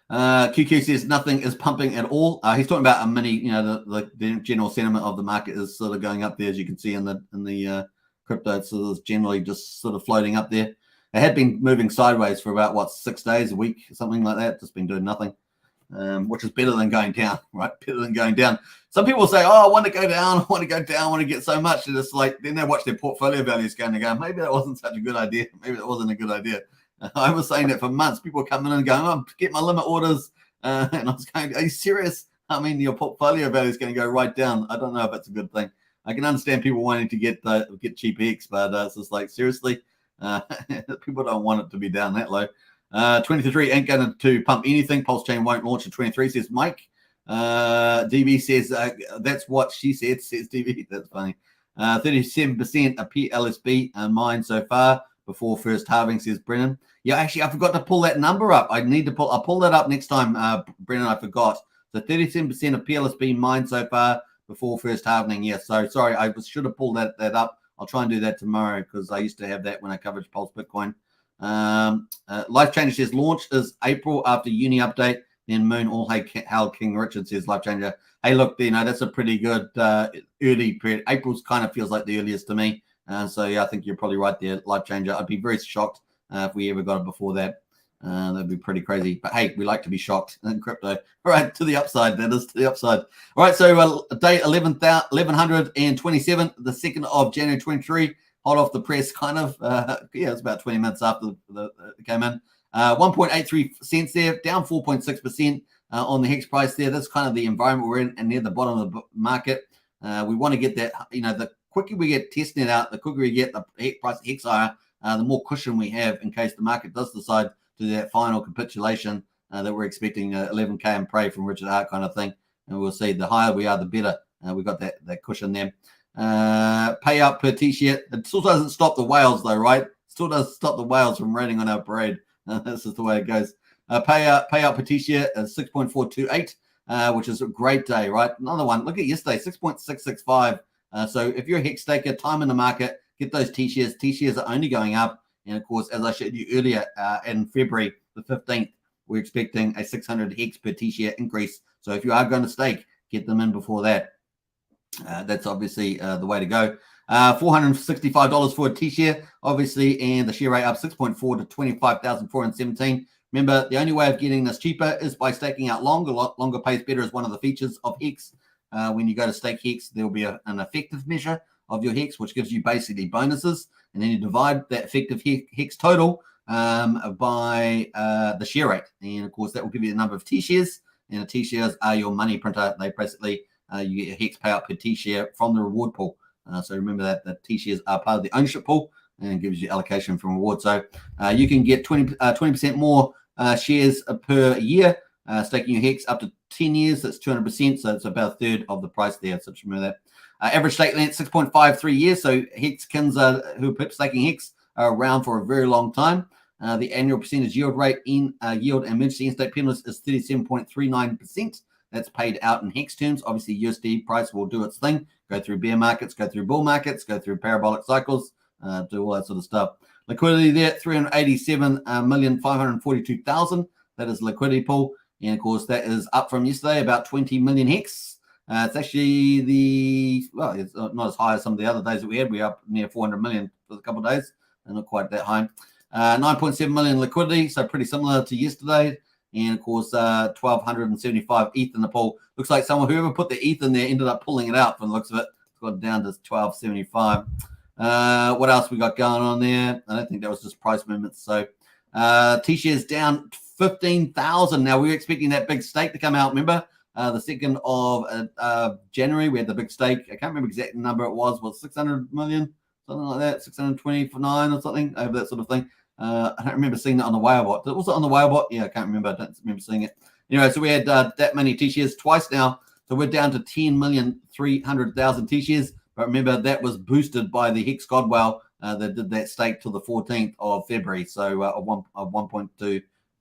QQ says nothing is pumping at all. He's talking about a mini, the general sentiment of the market is sort of going up there, as you can see in the crypto. It's sort of generally just sort of floating up there. It had been moving sideways for about 6 days, a week, something like that. Just been doing nothing, which is better than going down, right? Better than going down. Some people say, "Oh, I want to go down. I want to go down. I want to get so much." And it's like then they watch their portfolio values going and go, "Maybe that wasn't such a good idea. Maybe that wasn't a good idea." I was saying that for months. People were coming in and going, "Oh, get my limit orders," and I was going, "Are you serious? I mean, your portfolio value is going to go right down." I don't know if that's a good thing. I can understand people wanting to get cheap X, but it's just like seriously, people don't want it to be down that low. 23 ain't going to pump anything. Pulsechain won't launch in 23, says Mike. DB says that's what she said. Says DB. That's funny. 37% of PLSB mine so far before first halving, says Brennan. Yeah, actually, I forgot to pull that number up. I'll pull that up next time, Brennan. I forgot. So 37% of PLSB mined so far before first halving. Yeah, so sorry, I should have pulled that up. I'll try and do that tomorrow because I used to have that when I covered Pulse Bitcoin. Life Changer says launch is April after uni update. Then Moon all hail King Richard, says Life Changer. Hey, look, that's a pretty good early period. April's kind of feels like the earliest to me. So yeah, I think you're probably right there, Life Changer. I'd be very shocked if we ever got it before that. That'd be pretty crazy. But hey, we like to be shocked in crypto. All right, to the upside. That is to the upside. All right, so day 1127, the 2nd of January 23. Hot off the press, kind of. Yeah, it's about 20 minutes after it came in. 1.83 cents there, down 4.6% on the Hex price there. That's kind of the environment we're in and near the bottom of the market. We want to get that, the quicker we get testnet out, the quicker we get the price of Hex higher, the more cushion we have in case the market does decide to do that final capitulation that we're expecting, 11K and pray from Richard Hart kind of thing. And we'll see the higher we are, the better. We've got that cushion there. Payout per t-shirt. It still doesn't stop the whales though, right? still does stop the whales from raining on our parade. This is the way it goes. Payout per T-share is 6.428, which is a great day, right? Another one. Look at yesterday, 6.665. So if you're a Hex staker, time in the market, get those T-shares. T-shares are only going up. And of course, as I showed you earlier, in February the 15th, we're expecting a 600 Hex per T-share increase. So if you are going to stake, get them in before that. That's obviously the way to go. $465 for a T-share, obviously, and the share rate up 6.4 to 25,417. Remember, the only way of getting this cheaper is by staking out longer. Longer pays better is one of the features of Hex. When you go to stake Hex, there will be an effective measure of your Hex, which gives you basically bonuses, and then you divide that effective Hex total by the share rate, and of course that will give you the number of T-shares, and the T-shares are your money printer. They basically you get a Hex payout per T-share from the reward pool. So remember that the T-shares are part of the ownership pool and gives you allocation from reward. So you can get 20% more shares per year, staking your Hex up to 10 years. That's 200%. So it's about a third of the price there. So just remember that. Average stake length 6.53 years. So Hexkins who are staking Hex are around for a very long time. The annual percentage yield rate in yield and emergency in-state penalties is 37.39%. That's paid out in Hex terms. Obviously, USD price will do its thing. Go through bear markets, go through bull markets, go through parabolic cycles, do all that sort of stuff. Liquidity there, 387,542,000. That is liquidity pool. And, of course, that is up from yesterday, about 20 million Hex. It's actually it's not as high as some of the other days that we had. We're up near 400 million for a couple of days, and not quite that high. 9.7 million liquidity, so pretty similar to yesterday. And, of course, 1,275 ETH in the pool. Looks like whoever put the ETH in there ended up pulling it out from the looks of it. It's got down to 1,275. What else we got going on there? I don't think that was just price movements. So T-shares down 15,000. Now, we were expecting that big stake to come out, remember? The 2nd of January, we had the big stake. I can't remember exact number it was 600 million, something like that, 629 or something, over that sort of thing. I don't remember seeing that on the Whalebot. Was it on the Whalebot? Yeah, I can't remember. I don't remember seeing it. Anyway, so we had that many T-shares twice now. So we're down to 10,300,000 T-shares. But remember, that was boosted by the Hex Godwell that did that stake till the 14th of February. So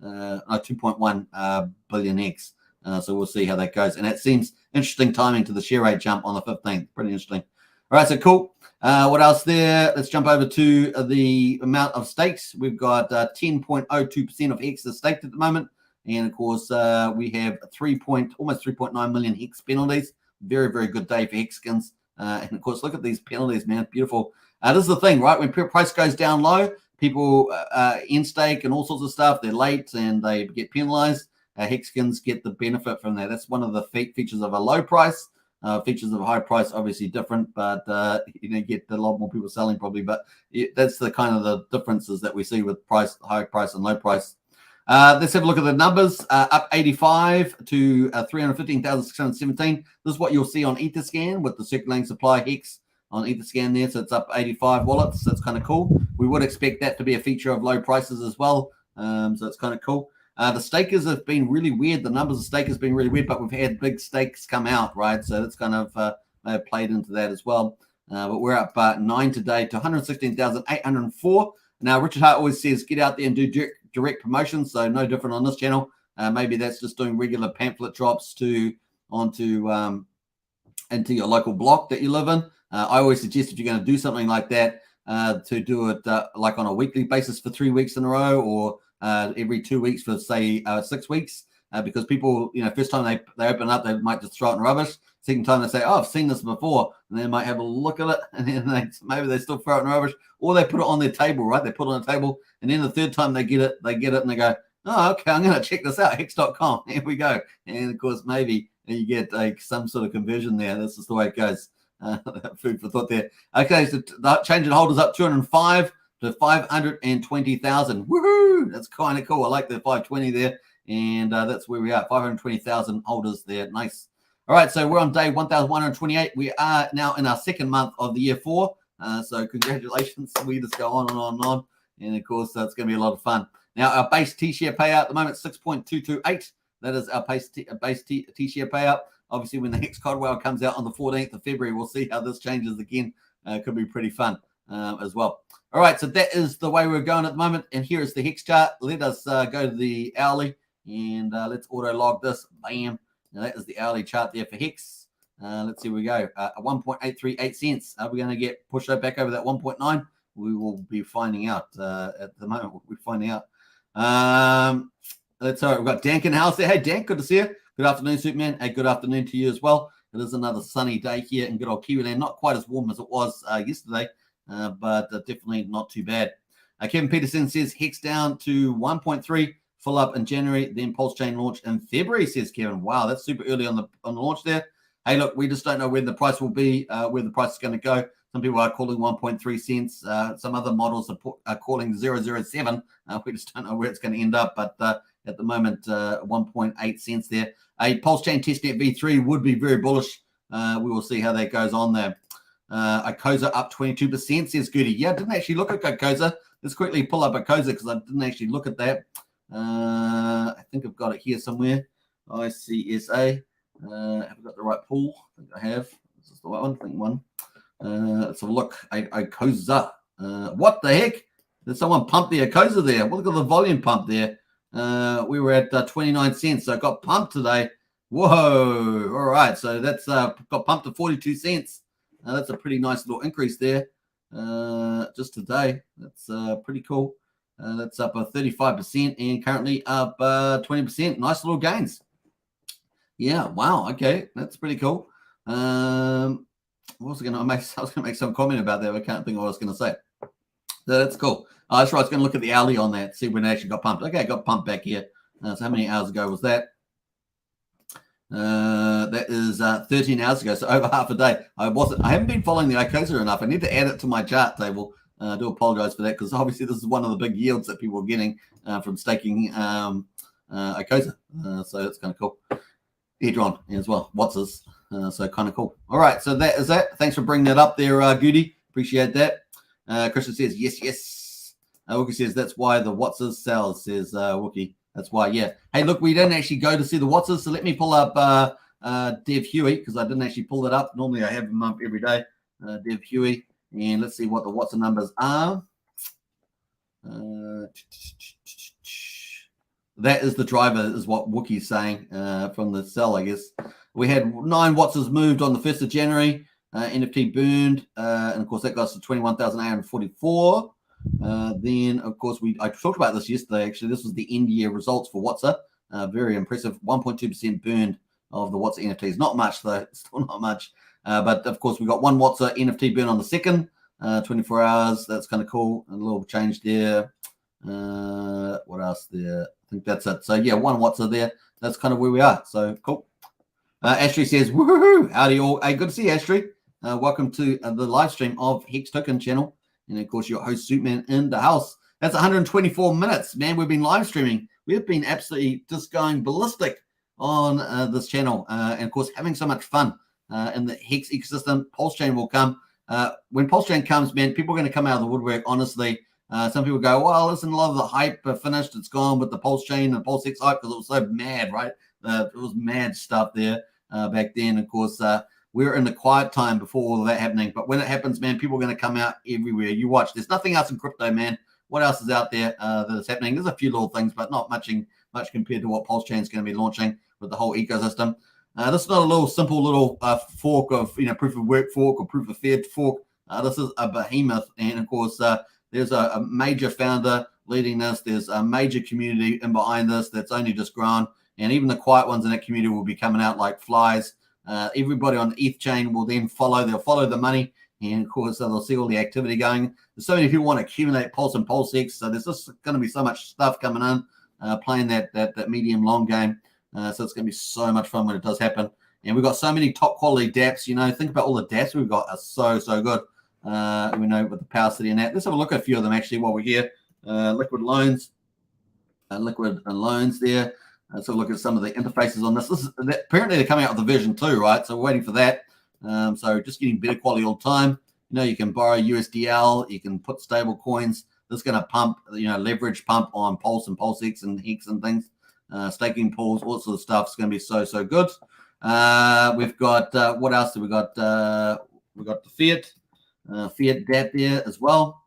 2.1 billion Hex. So we'll see how that goes. And that seems interesting timing to the share rate jump on the 15th. Pretty interesting. All right, so cool. What else there? Let's jump over to the amount of stakes. We've got 10.02% of Hex is staked at the moment. And, of course, we have almost 3.9 million Hex penalties. Very, very good day for Hexkins. And, of course, look at these penalties, man. Beautiful. This is the thing, right? When price goes down low, people in stake and all sorts of stuff, they're late and they get penalized. Hexkins get the benefit from that. That's one of the features of a low price. Features of a high price, obviously different, but you get a lot more people selling probably. But that's the kind of the differences that we see with high price and low price. Let's have a look at the numbers. Up 85 to 315,617. This is what you'll see on Etherscan with the circulating supply Hex on Etherscan there. So it's up 85 wallets. That's kind of cool. We would expect that to be a feature of low prices as well. So it's kind of cool. The stakers have been really weird. The numbers of stakers have been really weird, but we've had big stakes come out, right? So that's kind of played into that as well. But we're up 9 today to 116,804. Now, Richard Hart always says, get out there and do direct promotions. So no different on this channel. Maybe that's just doing regular pamphlet drops into your local block that you live in. I always suggest if you're going to do something like that, to do it like on a weekly basis for 3 weeks in a row, or every 2 weeks for, say, 6 weeks, because people, first time they open up, they might just throw it in rubbish. Second time they say, oh, I've seen this before, and they might have a look at it, and then maybe they still throw it in rubbish, or they put it on their table, right? They put it on a table, and then the third time they get it, and they go, oh, okay, I'm going to check this out, hex.com. Here we go. And, of course, maybe you get some sort of conversion there. This is the way it goes. Food for thought there. Okay, so the change in holders up 205 to 520,000. Woohoo! That's kind of cool. I like the 520 there, and that's where we are. 520,000 holders there. Nice. All right, so we're on day 1,128. We are now in our second month of the year 4. So congratulations. We just go on and on and on. And, of course, it's going to be a lot of fun. Now, our base T-share payout at the moment, 6.228. That is our base T-share payout. Obviously, when the Hex Codwell comes out on the 14th of February, we'll see how this changes again. Could be pretty fun as well. All right, so that is the way we're going at the moment. And here is the Hex chart. Let us go to the hourly and let's auto log this. Bam. Now that is the hourly chart there for Hex. Let's see where we go. 1.838 cents. Are we going to get pushed back over that 1.9? We will be finding out at the moment. We'll be finding out. Let's we've got Dank in the house there. Hey, Dank, good to see you. Good afternoon, Superman. Hey, good afternoon to you as well. It is another sunny day here in good old Kiwiland. Not quite as warm as it was yesterday, but definitely not too bad. Kevin Peterson says Hex down to 1.3, full up in January, then Pulsechain launch in February, says Kevin. Wow, that's super early on the launch there. Hey, look, we just don't know where the price will be, where the price is going to go. Some people are calling 1.3 cents. Some other models are calling 0.007. We just don't know where it's going to end up, but at the moment, 1.8 cents there. A Pulsechain testnet V3 would be very bullish. We will see how that goes on there. Icosa up 22%, says Goody. Yeah, I didn't actually look at Icosa. Let's quickly pull up Icosa because I didn't actually look at that. I think I've got it here somewhere. ICSA. Have I got the right pool? I think I have. This is the right one. I think one. Let's have a look. Icosa. What the heck? Did someone pump the Icosa there? Well, look at the volume pump there. We were at 29 cents, so it got pumped today. Whoa! All right, so that's got pumped to 42 cents. That's a pretty nice little increase there just today. That's pretty cool. That's up 35% and currently up 20%. Nice little gains. Yeah, wow. Okay, that's pretty cool. What was I going to make? I was going to make some comment about that. But I can't think of what I was going to say. So that's cool. That's right. I was going to look at the hourly on that, see when it actually got pumped. Okay, it got pumped back here. So how many hours ago was that? That is 13 hours ago, so over half a day. I haven't been following the Icosa enough. I need to add it to my chart table. I do apologize for that because obviously this is one of the big yields that people are getting from staking Icosa. So it's kind of cool. Hedron as well. Wats's. So kind of cool. All right, so that is that. Thanks for bringing that up there, Goody. Appreciate that. Christian says, yes. Wookie says, that's why the Wats's sells, says Wookie. That's why, yeah. Hey, look, we didn't actually go to see the Wats's, so let me pull up Dev Huey because I didn't actually pull that up. Normally I have them up every day, Dev Huey, and let's see what the Watson numbers are. That is the driver, is what Wookie's saying from the sell, I guess. We had 9 Watsons moved on the 1st of January. NFT burned, and of course that got us to 21,844. Then, of course, I talked about this yesterday. Actually, this was the end year results for Watsa. Very impressive. 1.2% burned of the Watsa NFTs. Not much, though. Still not much. But, of course, we got 1 Watsa NFT burn on the 2nd, 24 hours. That's kind of cool. A little change there. What else there? I think that's it. So, yeah, 1 Watsa there. That's kind of where we are. So, cool. Ashley says, woohoo! Howdy all. Hey, good to see you, Ashley. Welcome to the live stream of Hex Token channel. And, of course, your host, Superman, in the house. That's 124 minutes, man. We've been live streaming. We've been absolutely just going ballistic on this channel. And, of course, having so much fun in the Hex ecosystem. Pulsechain will come. When Pulsechain comes, man, people are going to come out of the woodwork, honestly. Some people go, well, listen, a lot of the hype finished. It's gone with the Pulsechain and Pulse X hype because it was so mad, right? It was mad stuff there back then. Of course, we were in the quiet time before all of that happening. But when it happens, man, people are going to come out everywhere. You watch. There's nothing else in crypto, man. What else is out there that is happening? There's a few little things, but not much compared to what Pulsechain is going to be launching with the whole ecosystem. This is not a little simple little fork of, proof of work fork or proof of fair fork. This is a behemoth. And, of course, there's a major founder leading this. There's a major community in behind this that's only just grown. And even the quiet ones in that community will be coming out like flies. Everybody on the ETH chain will then follow. They'll follow the money. And, of course, they'll see all the activity going. There's so many people want to accumulate Pulse and Pulse X. So there's just going to be so much stuff coming in, playing that medium-long game. So it's going to be so much fun when it does happen. And we've got so many top-quality dApps. Think about all the dApps we've got are so good. We know with the Power City and that. Let's have a look at a few of them, actually, while we're here. Liquid Loans. Liquid and Loans there. Let's have a look at some of the interfaces on this. Apparently they're coming out with the version 2, right? So we're waiting for that. So just getting better quality all the time. You can borrow USDL. You can put stable coins. This is going to pump, leverage pump on Pulse and Pulse X and Hex and things. Staking pools, all sorts of stuff. It's going to be so good. We've got, what else do we got? We've got the Fiat dApp there as well.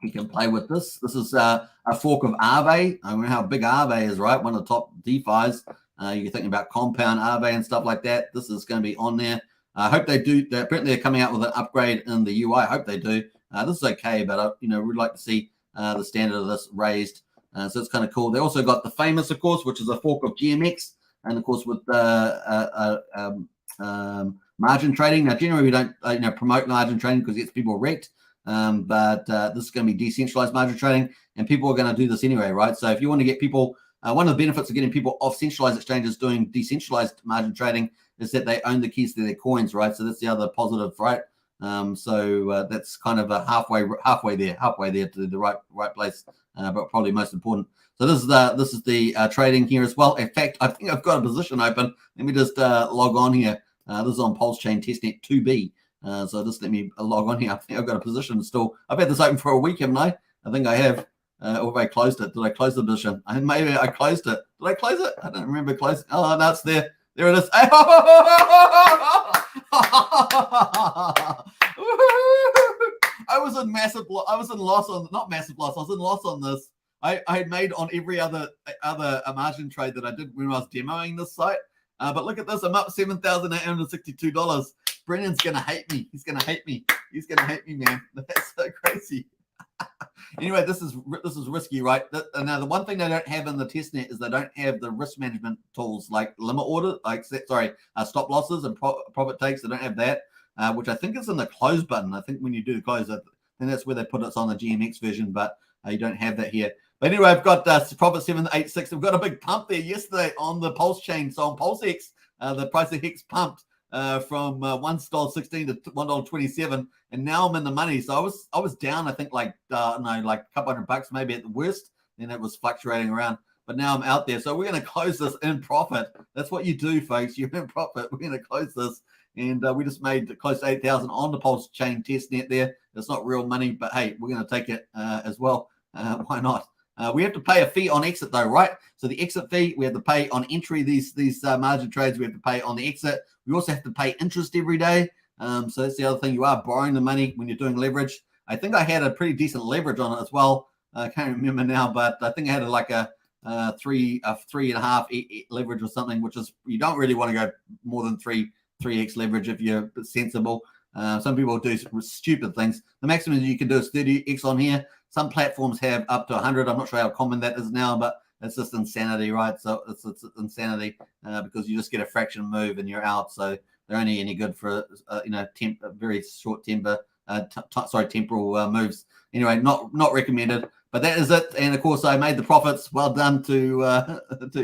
You can play with this. This is a fork of Aave. I don't know how big Aave is, right? One of the top DeFis. You're thinking about Compound, Aave, and stuff like that. This is going to be on there. I hope they do. Apparently, they're coming out with an upgrade in the UI. I hope they do. This is okay, but we'd like to see the standard of this raised. So it's kind of cool. They also got the Famous, of course, which is a fork of GMX, and of course with margin trading. Now, generally, we don't promote margin trading because it gets people wrecked. But this is going to be decentralized margin trading, and people are going to do this anyway, right? So if you want to get people, one of the benefits of getting people off centralized exchanges doing decentralized margin trading is that they own the keys to their coins, right? So that's the other positive, right? So that's kind of a halfway there to the right place, but probably most important. So this is the trading here as well. In fact, I think I've got a position open. Let me just log on here. This is on Pulsechain testnet 2B. So just let me log on here. I think I've got a position still. I've had this open for a week, haven't I? I think I have. Or have I closed it? Did I close the position? Maybe I closed it. Did I close it? I don't remember closing. Oh, no, it's there. There it is. I was in massive loss. I was in loss on, not massive loss. I was in loss on this. I had made on every other margin trade that I did when I was demoing this site. But look at this. I'm up $7,862. Brendan's going to hate me. He's going to hate me. He's going to hate me, man. That's so crazy. Anyway, this is risky, right? Now, the one thing they don't have in the testnet is they don't have the risk management tools like limit order, stop losses and profit takes. They don't have that, which I think is in the close button. I think when you do the close, I think that's where they put it on the GMX version, but you don't have that here. But anyway, I've got profit 786. We've got a big pump there yesterday on the Pulsechain. So on PulseX, the price of Hex pumped from $1.16 to $1.27, and now I'm in the money. So I was down, I think like a couple $100 maybe at the worst, and it was fluctuating around. But now I'm out there. So we're going to close this in profit. That's what you do, folks. You're in profit. We're going to close this, and we just made close to 8,000 on the Pulsechain testnet there. It's not real money, but hey, we're going to take it as well. Why not? We have to pay a fee on exit though, right? So the exit fee, we have to pay on entry, these margin trades, we have to pay on the exit. We also have to pay interest every day. So that's the other thing. You are borrowing the money when you're doing leverage. I think I had a pretty decent leverage on it as well. I can't remember now, but I think I had like a 3.5 leverage or something, which is, you don't really want to go more than 3x leverage if you're sensible. Some people do stupid things. The maximum you can do is 30x on here. Some platforms have up to 100. I'm not sure how common that is now, but it's just insanity, right? So it's insanity because you just get a fraction move and you're out. So they're only any good for very short temporal moves. Anyway, not recommended. But that is it. And of course, I made the profits. Well done to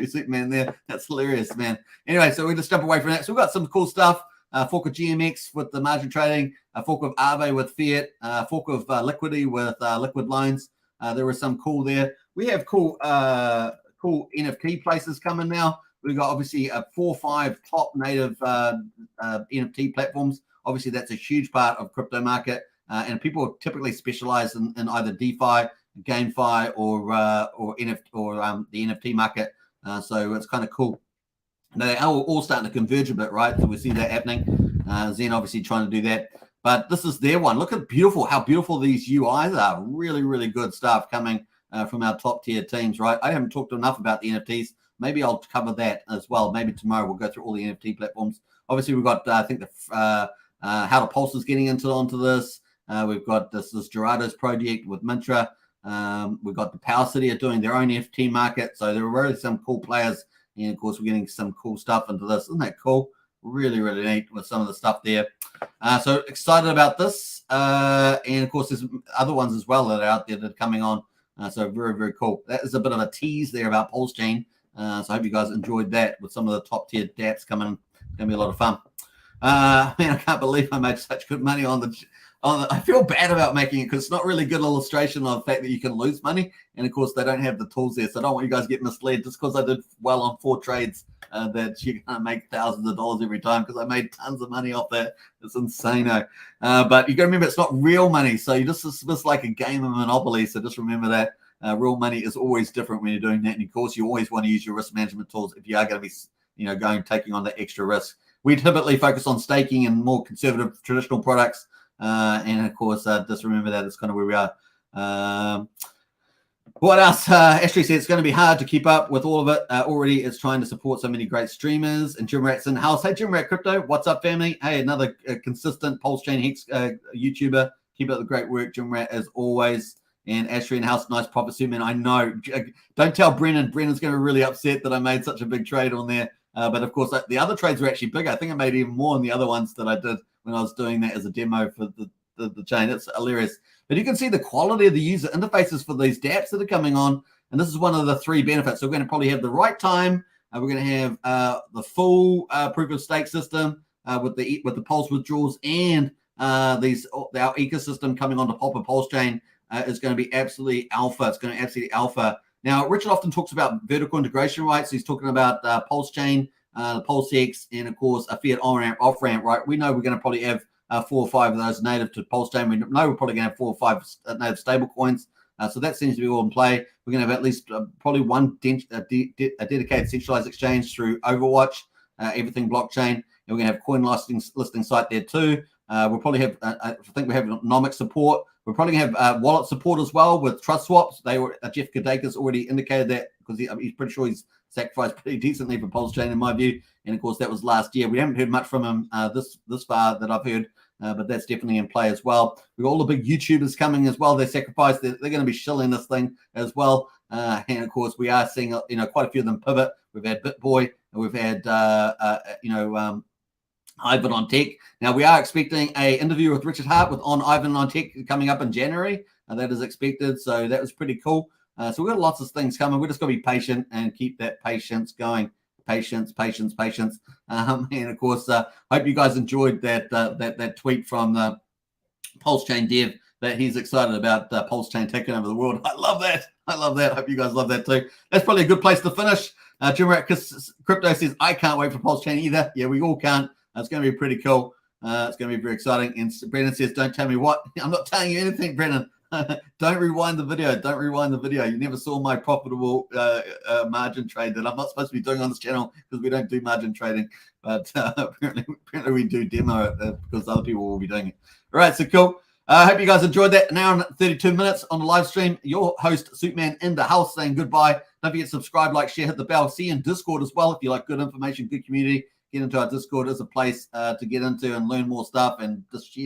Superman there. That's hilarious, man. Anyway, so we just jump away from that. So we've got some cool stuff. Fork of GMX with the margin trading, a fork of Aave with fiat, fork of Liquidity with liquid loans. There was some cool there. We have cool NFT places coming now. We've got obviously 4 or 5 top native NFT platforms. Obviously, that's a huge part of crypto market, and people typically specialize in either DeFi, GameFi, or NFT or the NFT market. So it's kind of cool. They're all starting to converge a bit, right? So we see that happening. Zen obviously trying to do that. But this is their one. Look at how beautiful these UIs are. Really, really good stuff coming from our top tier teams, right? I haven't talked enough about the NFTs. Maybe I'll cover that as well. Maybe tomorrow we'll go through all the NFT platforms. Obviously, we've got, I think, the How to Pulse is getting onto this. We've got this Gerado's project with Mintra. We've got the Power City are doing their own NFT market. So there are really some cool players. And of course, we're getting some cool stuff into this. Isn't that cool? Really, really neat with some of the stuff there. So excited about this. And of course, there's other ones as well that are out there that are coming on. So very, very cool. That is a bit of a tease there about Pulsechain. So I hope you guys enjoyed that with some of the top tier dApps coming. It's going to be a lot of fun. Man, I can't believe I made such good money on the. I feel bad about making it because it's not really good illustration of the fact that you can lose money. And of course, they don't have the tools there. So I don't want you guys to get misled just because I did well on 4 trades that you're going to make thousands of dollars every time because I made tons of money off that. It's insane. But you got to remember, it's not real money. So it's just like a game of Monopoly. So just remember that real money is always different when you're doing that. And of course, you always want to use your risk management tools if you are going to be, taking on that extra risk. We typically focus on staking and more conservative traditional products. And of course, just remember that it's kind of where we are. What else? Ashley said it's going to be hard to keep up with all of it. Already it's trying to support so many great streamers. And Jim Rat's in the house. Hey, Jim Rat Crypto. What's up, family? Hey, another consistent Pulsechain Hex YouTuber. Keep up the great work, Jim Rat, as always. And Ashley in the house. Nice profit, Suitman. I know. Don't tell Brennan. Brennan's going to be really upset that I made such a big trade on there. But, of course, the other trades were actually bigger. I think I made even more than the other ones that I did when I was doing that as a demo for the chain. It's hilarious. But you can see the quality of the user interfaces for these dApps that are coming on. And this is one of the 3 benefits. So we're going to probably have the right time. We're going to have the full proof of stake system with the Pulse withdrawals, and our ecosystem coming onto Pulsechain is going to be absolutely alpha. It's going to be absolutely alpha. Now, Richard often talks about vertical integration, right? So he's talking about Pulsechain, the PulseX, and of course a fiat on-ramp, off-ramp, right? We know we're going to probably have 4 or 5 of those native to Pulsechain. We know we're probably going to have 4 or 5 native stable coins. So that seems to be all in play. We're going to have at least probably one dedicated centralized exchange through Overwatch, everything blockchain. And we're going to have coin listing site there too. We'll probably have, I think we have economic support. We're probably going to have wallet support as well with trust swaps. Jeff Kadaka's already indicated that because he's pretty sure he's sacrificed pretty decently for Pulsechain in my view. And of course, that was last year. We haven't heard much from him this far that I've heard, but that's definitely in play as well. We've got all the big YouTubers coming as well. They sacrificed. They're going to be shilling this thing as well. And of course, we are seeing quite a few of them pivot. We've had BitBoy, and we've had Ivan on Tech. Now we are expecting an interview with Richard Hart on Ivan on Tech coming up in January. That is expected, so that was pretty cool. So we've got lots of things coming. We're just going to be patient and keep that patience going. Patience. And of course, hope you guys enjoyed that tweet from the Pulsechain dev that he's excited about Pulsechain taking over the world. I love that. Hope you guys love that too. That's probably a good place to finish. Jim Rat Crypto says, I can't wait for Pulsechain either. Yeah, we all can't. It's going to be pretty cool. It's going to be very exciting. And Brennan says, don't tell me what. I'm not telling you anything, Brennan. Don't rewind the video. You never saw my profitable margin trade that I'm not supposed to be doing on this channel because we don't do margin trading. But apparently we do demo it because other people will be doing it. All right, so cool. I hope you guys enjoyed that. An hour and 32 minutes on the live stream. Your host, Suitman, in the house saying goodbye. Don't forget to subscribe, like, share, hit the bell. See you in Discord as well if you like good information, good community. Get into our Discord. It's a place to get into and learn more stuff. And just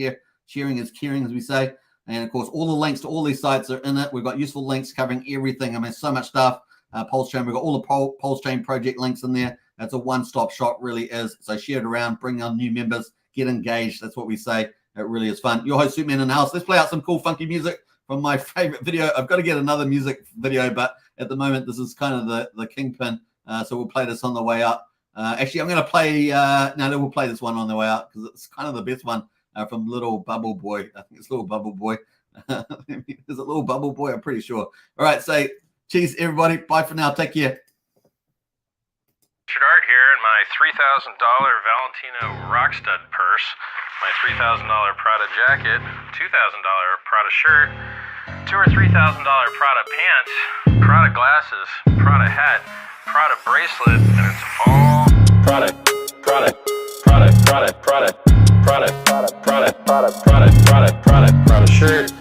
sharing is caring, as we say. And of course, all the links to all these sites are in it. We've got useful links covering everything. I mean, so much stuff. Pulsechain, we've got all the Pulsechain project links in there. That's a one-stop shop, really is. So share it around, bring on new members, get engaged. That's what we say. It really is fun. Your host, Suitman, in the house. Let's play out some cool, funky music from my favorite video. I've got to get another music video, but at the moment, this is kind of the kingpin. So we'll play this on the way up. Actually, I'm going to play, we'll play this one on the way out because it's kind of the best one from Little Bubble Boy. I think it's Little Bubble Boy. Is it Little Bubble Boy? I'm pretty sure. All right, say cheers, everybody. Bye for now. Take care. Richard Art here in my $3,000 Valentino Rockstud purse, my $3,000 Prada jacket, $2,000 Prada shirt, $2,000 or $3,000 Prada pants, Prada glasses, Prada hat, Prada bracelet, and it's all Prada shirt,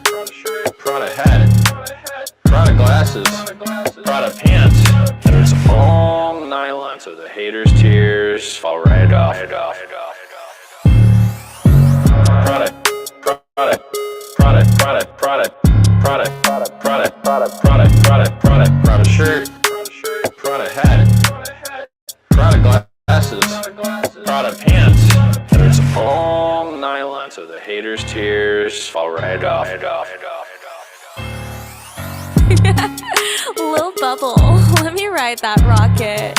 Prada hat, Prada glasses, Prada pants, and it's all nylon, so the haters' tears fall right off. Prada shirt, Prada hat, Prada glasses, Prada pants, and it's all nylon, so the haters' tears fall right off. Lil Bubble, let me ride that rocket.